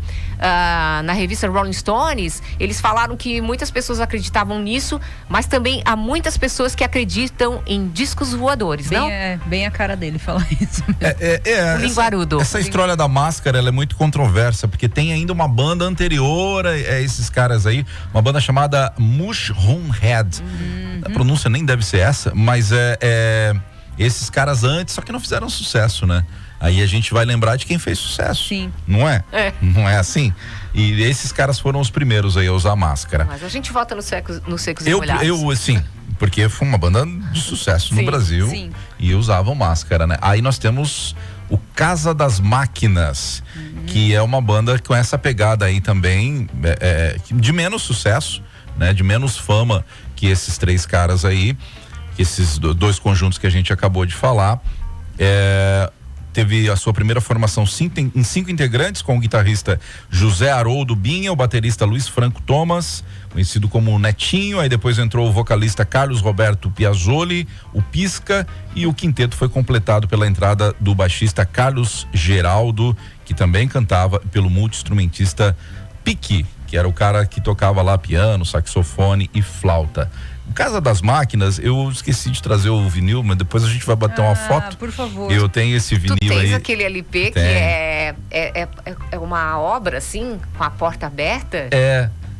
[SPEAKER 4] na revista Rolling Stones, eles falaram que muitas pessoas acreditavam nisso, mas também há muitas pessoas que acreditam em discos voadores, não?
[SPEAKER 3] Bem a cara dele falar isso.
[SPEAKER 4] O linguarudo.
[SPEAKER 2] Essa história da máscara, ela é muito controversa, porque tem ainda uma banda anterior a esses caras aí, uma banda chamada Mushroomhead. A pronúncia nem deve ser essa, mas esses caras antes, só que não fizeram sucesso, né? Aí a gente vai lembrar de quem fez sucesso.
[SPEAKER 3] Sim.
[SPEAKER 2] Não é? Não é assim? E esses caras foram os primeiros aí a usar máscara.
[SPEAKER 4] Mas a gente vota nos Secos e Molhados.
[SPEAKER 2] Eu sim, porque foi uma banda de sucesso no Brasil.
[SPEAKER 3] Sim.
[SPEAKER 2] E usavam máscara, né? Aí nós temos o Casa das Máquinas, que é uma banda com essa pegada aí também, de menos sucesso, né? De menos fama que esses três caras aí, esses dois conjuntos que a gente acabou de falar. Teve a sua primeira formação em 5 integrantes, com o guitarrista José Haroldo Binha, o baterista Luiz Franco Thomas, conhecido como Netinho. Aí depois entrou o vocalista Carlos Roberto Piazzoli, o Pisca, e o quinteto foi completado pela entrada do baixista Carlos Geraldo, que também cantava, pelo multi-instrumentista Pique, que era o cara que tocava lá piano, saxofone e flauta. Casa das Máquinas, eu esqueci de trazer o vinil, mas depois a gente vai bater uma foto.
[SPEAKER 3] Por favor.
[SPEAKER 2] Eu tenho esse vinil aí.
[SPEAKER 4] Tu tens aquele LP que é uma obra, assim, com a porta aberta?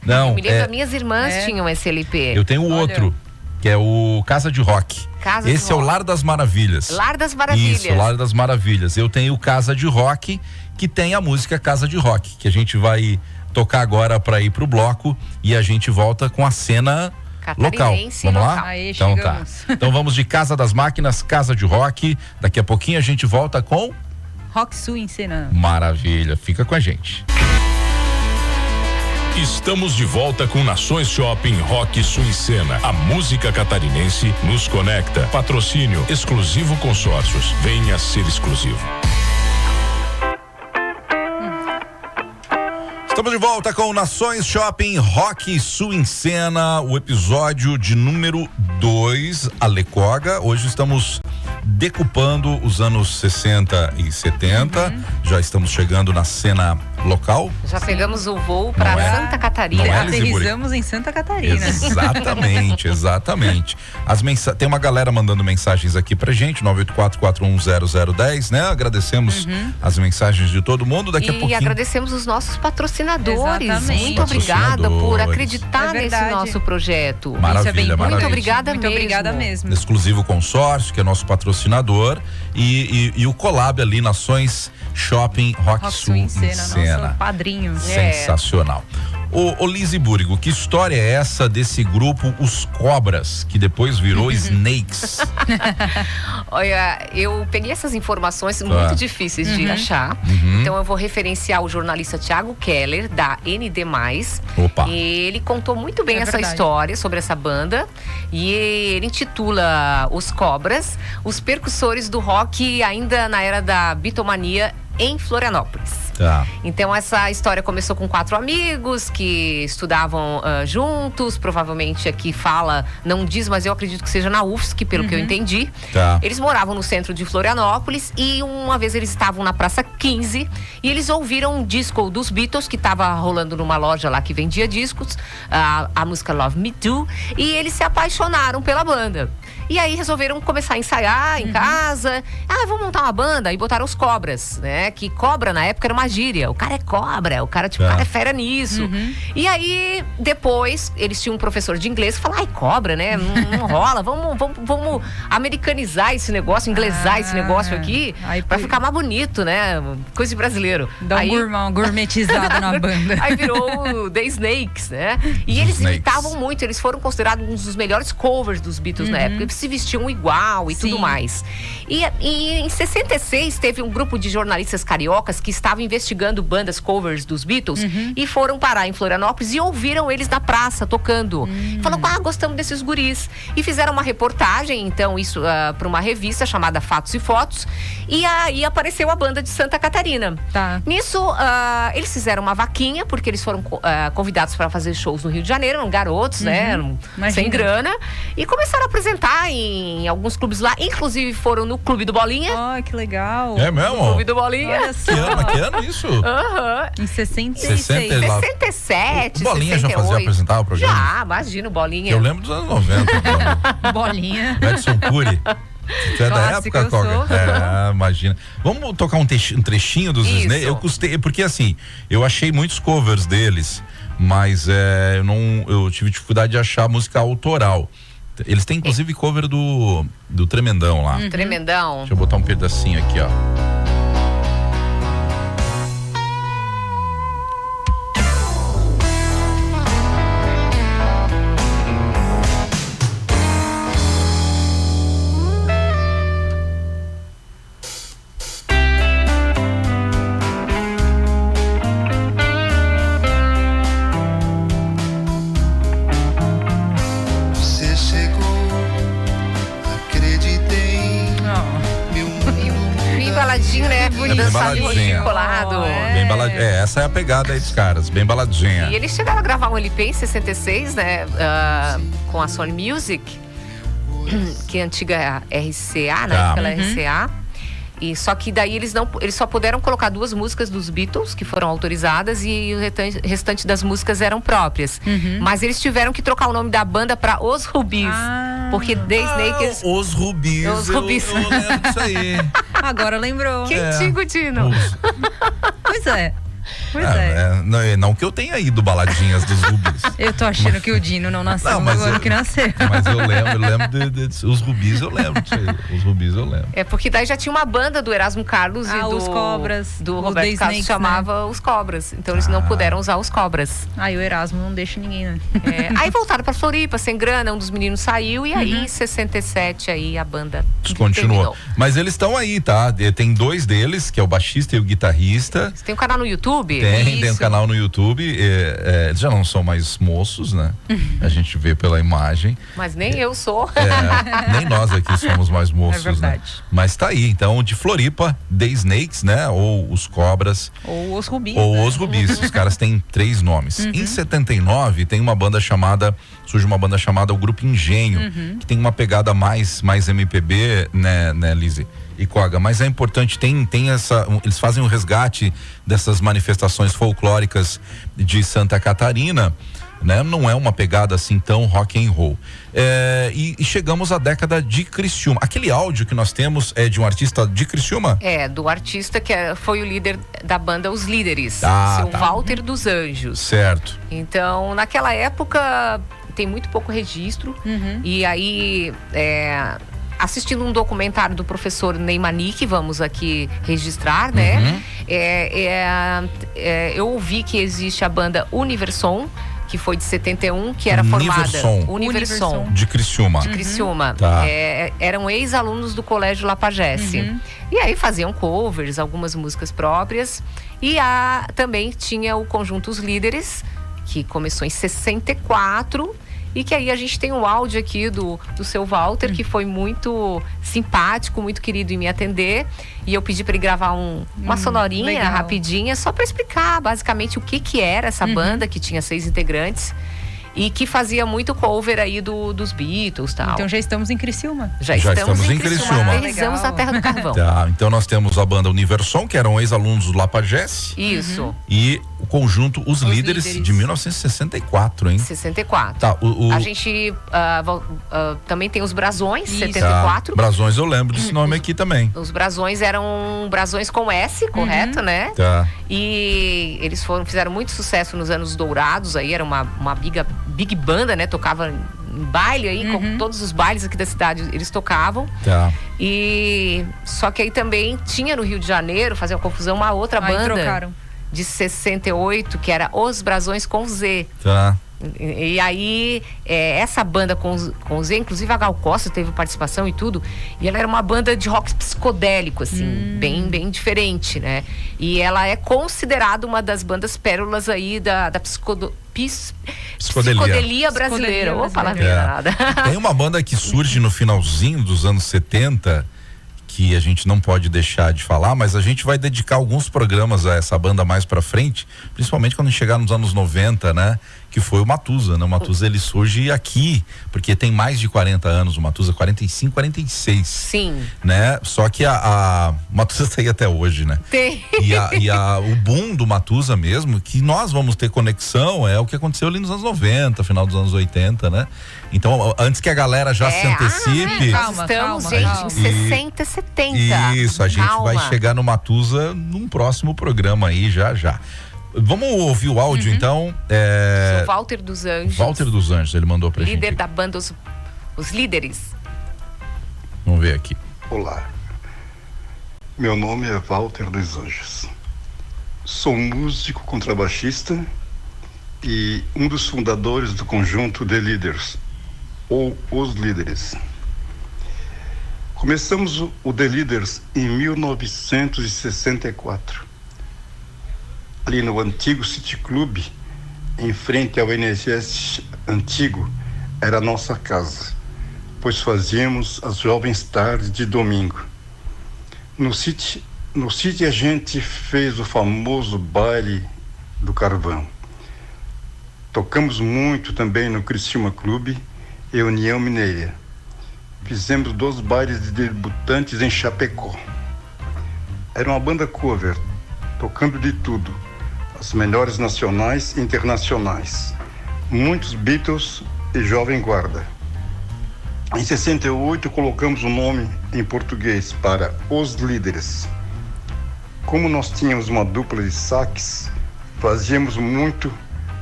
[SPEAKER 2] Não.
[SPEAKER 4] Eu me lembro, minhas irmãs tinham esse LP.
[SPEAKER 2] Eu tenho outro, que é o Casa de Rock. Esse é o Lar das Maravilhas.
[SPEAKER 4] Lar das Maravilhas.
[SPEAKER 2] Isso, Lar das Maravilhas. Eu tenho o Casa de Rock, que tem a música Casa de Rock, que a gente vai tocar agora para ir pro bloco, e a gente volta com a cena local. Vamos lá?
[SPEAKER 3] Aí,
[SPEAKER 2] então
[SPEAKER 3] chegamos.
[SPEAKER 2] Então vamos de Casa das Máquinas, Casa de Rock. Daqui a pouquinho a gente volta com
[SPEAKER 3] Rock Sul em Cena.
[SPEAKER 2] Maravilha, fica com a gente.
[SPEAKER 1] Estamos de volta com Nações Shopping Rock Sul em Cena. A música catarinense nos conecta. Patrocínio Exclusivo Consórcios. Venha ser exclusivo.
[SPEAKER 2] Estamos de volta com Nações Shopping Rock Sul em Cena, o episódio de número 2, a Lecoga. Hoje estamos decupando os anos 60 e 70. Já estamos chegando na cena local.
[SPEAKER 4] Já pegamos o voo para Santa Catarina.
[SPEAKER 3] Aterrissamos em Santa Catarina.
[SPEAKER 2] Exatamente, exatamente. Tem uma galera mandando mensagens aqui pra gente, 984410010, né? Agradecemos as mensagens de todo mundo. Daqui a pouquinho.
[SPEAKER 4] E agradecemos os nossos patrocinadores.
[SPEAKER 3] Exatamente.
[SPEAKER 4] Muito obrigada por acreditar nesse nosso projeto.
[SPEAKER 2] Maravilha, maravilha.
[SPEAKER 4] Muito obrigada
[SPEAKER 3] Muito
[SPEAKER 4] mesmo.
[SPEAKER 3] obrigada mesmo.
[SPEAKER 2] Exclusivo Consórcio, que é nosso patrocinador, e o collab ali, Nações Shopping Rock Sul em Cena.
[SPEAKER 3] Nosso padrinho.
[SPEAKER 2] Sensacional. Ô Lizzie Búrigo, que história é essa desse grupo Os Cobras, que depois virou Snakes?
[SPEAKER 4] Olha, eu peguei essas informações muito difíceis de achar. Então eu vou referenciar o jornalista Thiago Keller, da ND+.
[SPEAKER 2] Opa.
[SPEAKER 4] E ele contou muito bem essa história sobre essa banda. E ele intitula Os Cobras, os percussores do rock ainda na era da bitomania em Florianópolis.
[SPEAKER 2] Tá.
[SPEAKER 4] Então essa história começou com 4 amigos que estudavam juntos, provavelmente aqui fala, não diz, mas eu acredito que seja na UFSC, pelo que eu entendi.
[SPEAKER 2] Tá.
[SPEAKER 4] Eles moravam no centro de Florianópolis e uma vez eles estavam na Praça 15 e eles ouviram um disco dos Beatles que estava rolando numa loja lá que vendia discos, a música Love Me Do, e eles se apaixonaram pela banda. E aí resolveram começar a ensaiar em casa. Vamos montar uma banda. E botaram os Cobras, né? Que cobra na época era uma gíria. O cara é cobra, o cara, tipo, o cara é fera nisso. E aí, depois, eles tinham um professor de inglês que falou: ai, cobra, né? Não rola, vamos americanizar esse negócio, inglesar esse negócio aqui, pra ficar mais bonito, né? Coisa de brasileiro.
[SPEAKER 3] Dá uma gourmetizada na banda.
[SPEAKER 4] Aí virou The Snakes, né? E eles imitavam muito, eles foram considerados um dos melhores covers dos Beatles na época. Eles se vestiam igual e tudo mais. E em 66 teve um grupo de jornalistas cariocas que estavam investigando bandas covers dos Beatles e foram parar em Florianópolis e ouviram eles na praça tocando. Falaram: gostamos desses guris. E fizeram uma reportagem, então, isso para uma revista chamada Fatos e Fotos. E aí apareceu a banda de Santa Catarina.
[SPEAKER 3] Tá.
[SPEAKER 4] Nisso, eles fizeram uma vaquinha, porque eles foram convidados para fazer shows no Rio de Janeiro, eram garotos, né? Sem grana. E começaram a apresentar em alguns clubes lá, inclusive foram no Clube do Bolinha.
[SPEAKER 3] Que legal.
[SPEAKER 2] É mesmo?
[SPEAKER 4] Clube do Bolinha.
[SPEAKER 3] Olha só.
[SPEAKER 2] Que ano isso?
[SPEAKER 3] Em 66.
[SPEAKER 4] 67,
[SPEAKER 2] o Bolinha
[SPEAKER 4] 68.
[SPEAKER 2] já apresentava o programa?
[SPEAKER 4] Já, imagina o Bolinha.
[SPEAKER 2] Eu lembro dos anos 90. Então.
[SPEAKER 3] Bolinha.
[SPEAKER 2] Edson Cury. Você é da época, Coga? Imagina. Vamos tocar um trechinho dos Snakes? Eu custei, porque assim, eu achei muitos covers deles, mas eu tive dificuldade de achar música autoral. Eles têm inclusive cover do Tremendão lá.
[SPEAKER 4] Tremendão.
[SPEAKER 2] Deixa eu botar um pedacinho aqui, ó. Bem baladinha. Essa é a pegada aí dos caras, bem baladinha.
[SPEAKER 4] E eles chegaram a gravar um LP em 66, né? Com a Sony Music, que é a antiga RCA, né? Época RCA. E só que daí eles só puderam colocar 2 músicas dos Beatles, que foram autorizadas, e o restante das músicas eram próprias. Mas eles tiveram que trocar o nome da banda para Os Rubis. Porque The Snakes...
[SPEAKER 2] Os Rubis.
[SPEAKER 4] Os Rubis.
[SPEAKER 2] Eu lembro disso aí.
[SPEAKER 3] Agora lembrou.
[SPEAKER 4] Que antigo, Dino.
[SPEAKER 3] Pois é.
[SPEAKER 2] Não que eu tenha ido baladinhas dos Rubis.
[SPEAKER 3] Eu tô achando que o Dino não nasceu no ano que nasceu.
[SPEAKER 2] Mas eu lembro os Rubis, eu lembro disso aí. Os Rubis eu lembro.
[SPEAKER 4] É porque daí já tinha uma banda do Erasmo Carlos e
[SPEAKER 3] os Cobras.
[SPEAKER 4] Do Roberto Carlos, que chamava Os Cobras. Então eles não puderam usar Os Cobras.
[SPEAKER 3] Aí o Erasmo não deixa ninguém, né?
[SPEAKER 4] Aí voltaram pra Floripa, sem grana, um dos meninos saiu e aí em 67 aí a banda
[SPEAKER 2] continuou.
[SPEAKER 4] Terminou.
[SPEAKER 2] Mas eles estão aí, tá? Tem 2 deles, que é o baixista e o guitarrista.
[SPEAKER 4] Você tem um canal no YouTube?
[SPEAKER 2] Tem um canal no YouTube, eles já não são mais moços, né? A gente vê pela imagem.
[SPEAKER 4] Mas nem eu sou.
[SPEAKER 2] Nem nós aqui somos mais moços,
[SPEAKER 3] verdade.
[SPEAKER 2] né? Mas tá aí, então, de Floripa, The Snakes, né? Ou os Cobras.
[SPEAKER 3] Ou os Rubis.
[SPEAKER 2] Ou os Rubis. Os caras têm 3 nomes. Em 79, tem uma banda chamada, surge uma banda chamada o Grupo Engenho, que tem uma pegada mais MPB, né, Lizzy e Koga, mas é importante, tem eles fazem o resgate dessas manifestações folclóricas de Santa Catarina, né? Não é uma pegada assim tão rock and roll. E chegamos à década de Criciúma. Aquele áudio que nós temos é de um artista de Criciúma?
[SPEAKER 4] Do artista que foi o líder da banda Os Líderes, seu Walter dos Anjos.
[SPEAKER 2] Certo.
[SPEAKER 4] Então, naquela época tem muito pouco registro, e aí assistindo um documentário do professor Ney Manique, vamos aqui registrar, né? Eu ouvi que existe a banda Universom, que foi de 71, que era formada
[SPEAKER 2] Universom de Criciúma.
[SPEAKER 4] Tá. Eram ex-alunos do Colégio Lapagesse. E aí faziam covers, algumas músicas próprias. E também tinha o conjunto Os Líderes, que começou em 64. E que aí a gente tem um áudio aqui do seu Walter, que foi muito simpático, muito querido em me atender. E eu pedi para ele gravar uma sonorinha rapidinha, só para explicar basicamente o que era essa banda, que tinha 6 integrantes. E que fazia muito cover aí dos Beatles e tal.
[SPEAKER 3] Então já estamos em Criciúma.
[SPEAKER 2] Já estamos em Criciúma.
[SPEAKER 4] Aterrissamos na Terra do Carvão.
[SPEAKER 2] Tá, então nós temos a banda Universom, que eram ex-alunos do Lapagesse.
[SPEAKER 4] Isso.
[SPEAKER 2] E o conjunto Os Líderes de 1964, hein?
[SPEAKER 4] 64.
[SPEAKER 2] Tá,
[SPEAKER 4] a gente também tem os Brasões, 74.
[SPEAKER 2] Tá. Brasões, eu lembro desse nome aqui também.
[SPEAKER 4] Os Brasões eram Brasões com S, correto, né?
[SPEAKER 2] Tá.
[SPEAKER 4] E eles fizeram muito sucesso nos anos dourados, aí era uma big banda, né? Tocava em baile aí, com todos os bailes aqui da cidade eles tocavam.
[SPEAKER 2] Tá.
[SPEAKER 4] E só que aí também tinha no Rio de Janeiro, fazia uma confusão, uma outra banda
[SPEAKER 3] trocaram.
[SPEAKER 4] De 68, que era Os Brasões com Z.
[SPEAKER 2] Tá.
[SPEAKER 4] E aí, essa banda com Z, inclusive a Gal Costa teve participação e tudo, e ela era uma banda de rock psicodélico, assim, bem diferente, né? E ela é considerada uma das bandas pérolas aí da psicodelia brasileira. Ô, palavrinha nada.
[SPEAKER 2] Tem uma banda que surge no finalzinho dos anos 70, que a gente não pode deixar de falar, mas a gente vai dedicar alguns programas a essa banda mais pra frente, principalmente quando chegar nos anos 90, né? Que foi o Matusa, né? O Matusa, ele surge aqui, porque tem mais de 40 anos, o Matusa, 45, 46.
[SPEAKER 4] Sim.
[SPEAKER 2] Né? Só que o Matusa tá aí até hoje, né?
[SPEAKER 4] Tem.
[SPEAKER 2] O boom do Matusa mesmo, que nós vamos ter conexão, é o que aconteceu ali nos anos 90, final dos anos 80, né? Então, antes que a galera já se antecipe...
[SPEAKER 4] Nós estamos, gente, em 60, 70.
[SPEAKER 2] Isso, a gente vai chegar no Matusa num próximo programa aí, já. Vamos ouvir o áudio, então.
[SPEAKER 4] Sou Walter dos Anjos.
[SPEAKER 2] Walter dos Anjos, ele mandou pra gente.
[SPEAKER 4] Líder da banda Os Líderes.
[SPEAKER 2] Vamos ver aqui.
[SPEAKER 5] Olá, meu nome é Walter dos Anjos. Sou músico contrabaixista e um dos fundadores do conjunto The Leaders, ou Os Líderes. Começamos o The Leaders em 1964. Ali no antigo City Club, em frente ao INSS antigo, era a nossa casa, pois fazíamos as jovens tardes de domingo. No City a gente fez o famoso baile do carvão. Tocamos muito também no Criciúma Clube e União Mineira. Fizemos 2 bailes de debutantes em Chapecó. Era uma banda cover, tocando de tudo. As melhores nacionais e internacionais, muitos Beatles e Jovem Guarda. Em 68 colocamos o nome em português para Os Líderes. Como nós tínhamos uma dupla de sax, fazíamos muito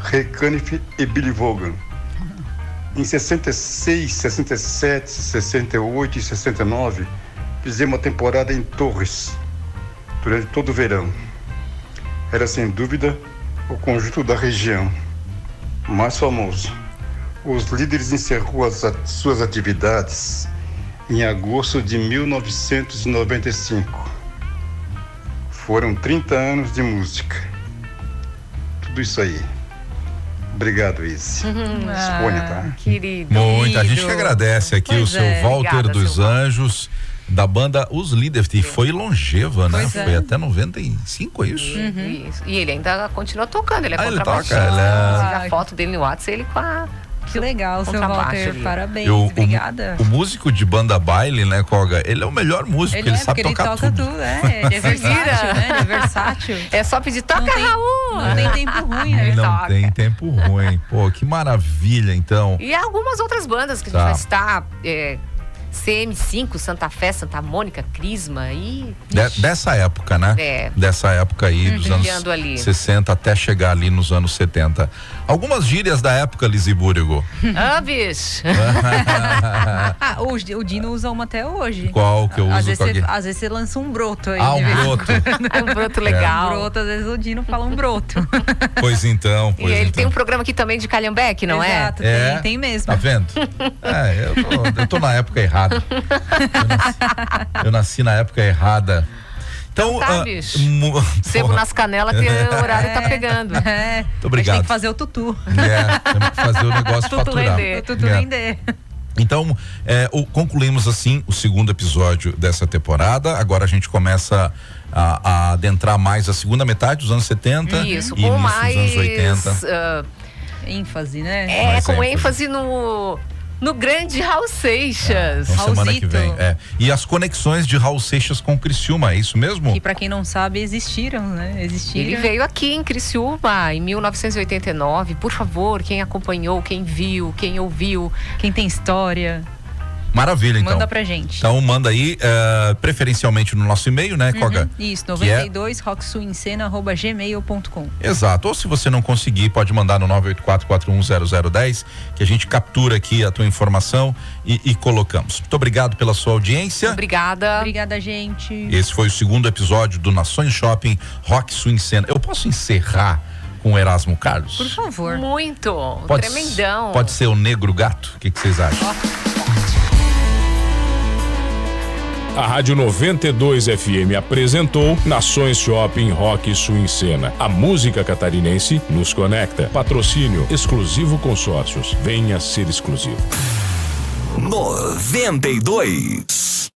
[SPEAKER 5] Recaniff e Billy Vaughan. Em 66, 67, 68 e 69 fizemos uma temporada em Torres durante todo o verão. Era sem dúvida o conjunto da região mais famoso. Os Líderes encerrou suas atividades em agosto de 1995. Foram 30 anos de música. tudo isso aí. Obrigado, Izzy. Disponha, tá?
[SPEAKER 4] Querido.
[SPEAKER 2] Muito. A gente que agradece aqui o seu Walter
[SPEAKER 4] Obrigada,
[SPEAKER 2] dos
[SPEAKER 4] seu
[SPEAKER 2] Anjos, da banda Os Líderes, e foi longeva, né?
[SPEAKER 3] Pois é.
[SPEAKER 2] Foi até 95, é isso?
[SPEAKER 4] Isso. E ele ainda continua tocando, ele é
[SPEAKER 2] Ele
[SPEAKER 4] contrabaixista.
[SPEAKER 2] toca, ele é-
[SPEAKER 4] A foto dele no WhatsApp, ele com a...
[SPEAKER 3] Que legal, seu
[SPEAKER 4] Contrabaixo
[SPEAKER 3] Walter.
[SPEAKER 4] ali.
[SPEAKER 3] Parabéns,
[SPEAKER 2] O
[SPEAKER 3] obrigada.
[SPEAKER 2] músico de banda baile, né, Koga? Ele é o melhor músico, ele sabe
[SPEAKER 3] porque
[SPEAKER 2] tocar
[SPEAKER 3] ele toca tudo, Ele é versátil, né? Ele é versátil.
[SPEAKER 4] É só pedir, toca, Raul!
[SPEAKER 3] Não tem tempo ruim, né?
[SPEAKER 2] Não
[SPEAKER 4] toca.
[SPEAKER 2] tem tempo ruim. Pô, que maravilha, então.
[SPEAKER 4] E algumas outras bandas que a gente
[SPEAKER 2] Tá.
[SPEAKER 4] vai citar, CM5, Santa Fé, Santa Mônica, Crisma e...
[SPEAKER 2] Dessa época, né?
[SPEAKER 4] É.
[SPEAKER 2] Dessa época aí, dos anos
[SPEAKER 4] Brilhando ali.
[SPEAKER 2] 60 até chegar ali nos anos 70. Algumas gírias da época, Lizzy Búrigo.
[SPEAKER 4] Ah, bicho!
[SPEAKER 3] O Dino usa uma até hoje.
[SPEAKER 2] Qual que eu uso?
[SPEAKER 3] Às vezes você lança um broto aí.
[SPEAKER 2] Ah,
[SPEAKER 3] de
[SPEAKER 2] um
[SPEAKER 3] vez em
[SPEAKER 2] broto.
[SPEAKER 4] É um broto legal.
[SPEAKER 3] Um broto, às vezes o Dino fala um broto.
[SPEAKER 2] Pois então,
[SPEAKER 4] E ele tem um programa aqui também de Calhambeque, não
[SPEAKER 3] Exato,
[SPEAKER 2] é?
[SPEAKER 3] tem mesmo.
[SPEAKER 2] Tá vendo? Eu tô na época errada. Eu nasci na época errada. Então,
[SPEAKER 4] Tá, bicho. Sebo nas canelas que o horário tá pegando.
[SPEAKER 2] Muito
[SPEAKER 3] Muito A gente
[SPEAKER 2] obrigado.
[SPEAKER 3] tem que fazer o tutu.
[SPEAKER 2] Temos que fazer o negócio
[SPEAKER 4] Tudo
[SPEAKER 2] faturar.
[SPEAKER 4] render.
[SPEAKER 3] O tutu
[SPEAKER 2] É.
[SPEAKER 3] render.
[SPEAKER 2] Então, concluímos assim o segundo episódio dessa temporada. Agora a gente começa a adentrar mais a segunda metade dos anos 70
[SPEAKER 4] Isso,
[SPEAKER 2] e
[SPEAKER 4] com
[SPEAKER 2] início
[SPEAKER 4] mais...
[SPEAKER 2] dos anos 80.
[SPEAKER 3] ênfase, né?
[SPEAKER 2] Mais
[SPEAKER 4] com
[SPEAKER 2] ênfase.
[SPEAKER 4] ênfase no grande Raul Seixas.
[SPEAKER 2] Então, semana que
[SPEAKER 3] Raulzito.
[SPEAKER 2] vem. E as conexões de Raul Seixas com Criciúma, é isso mesmo?
[SPEAKER 3] Que pra quem não sabe, existiram, né?
[SPEAKER 4] Ele veio aqui em Criciúma em 1989. Por favor, quem acompanhou, quem viu, quem ouviu.
[SPEAKER 3] Quem tem história,
[SPEAKER 2] Maravilha, então.
[SPEAKER 3] manda pra gente.
[SPEAKER 2] Então manda aí, preferencialmente no nosso e-mail, né, Koga?
[SPEAKER 3] Isso,
[SPEAKER 2] Que é?
[SPEAKER 3] 92rocksuincena@gmail.com.
[SPEAKER 2] Exato. Ou se você não conseguir, pode mandar no 984410010, que a gente captura aqui a tua informação e colocamos. Muito obrigado pela sua audiência.
[SPEAKER 4] Obrigada.
[SPEAKER 3] Obrigada, gente.
[SPEAKER 2] Esse foi o segundo episódio do Nações Shopping Rock Sul em Cena. Eu posso encerrar com o Erasmo Carlos?
[SPEAKER 3] Por favor.
[SPEAKER 4] Muito.
[SPEAKER 2] Pode,
[SPEAKER 4] Tremendão.
[SPEAKER 2] Pode ser o Negro Gato? O que vocês acham?
[SPEAKER 1] A Rádio 92 FM apresentou Nações Shopping Rock Sul em Cena. A música catarinense nos conecta. Patrocínio Exclusivo Consórcios. Venha ser exclusivo.
[SPEAKER 6] 92.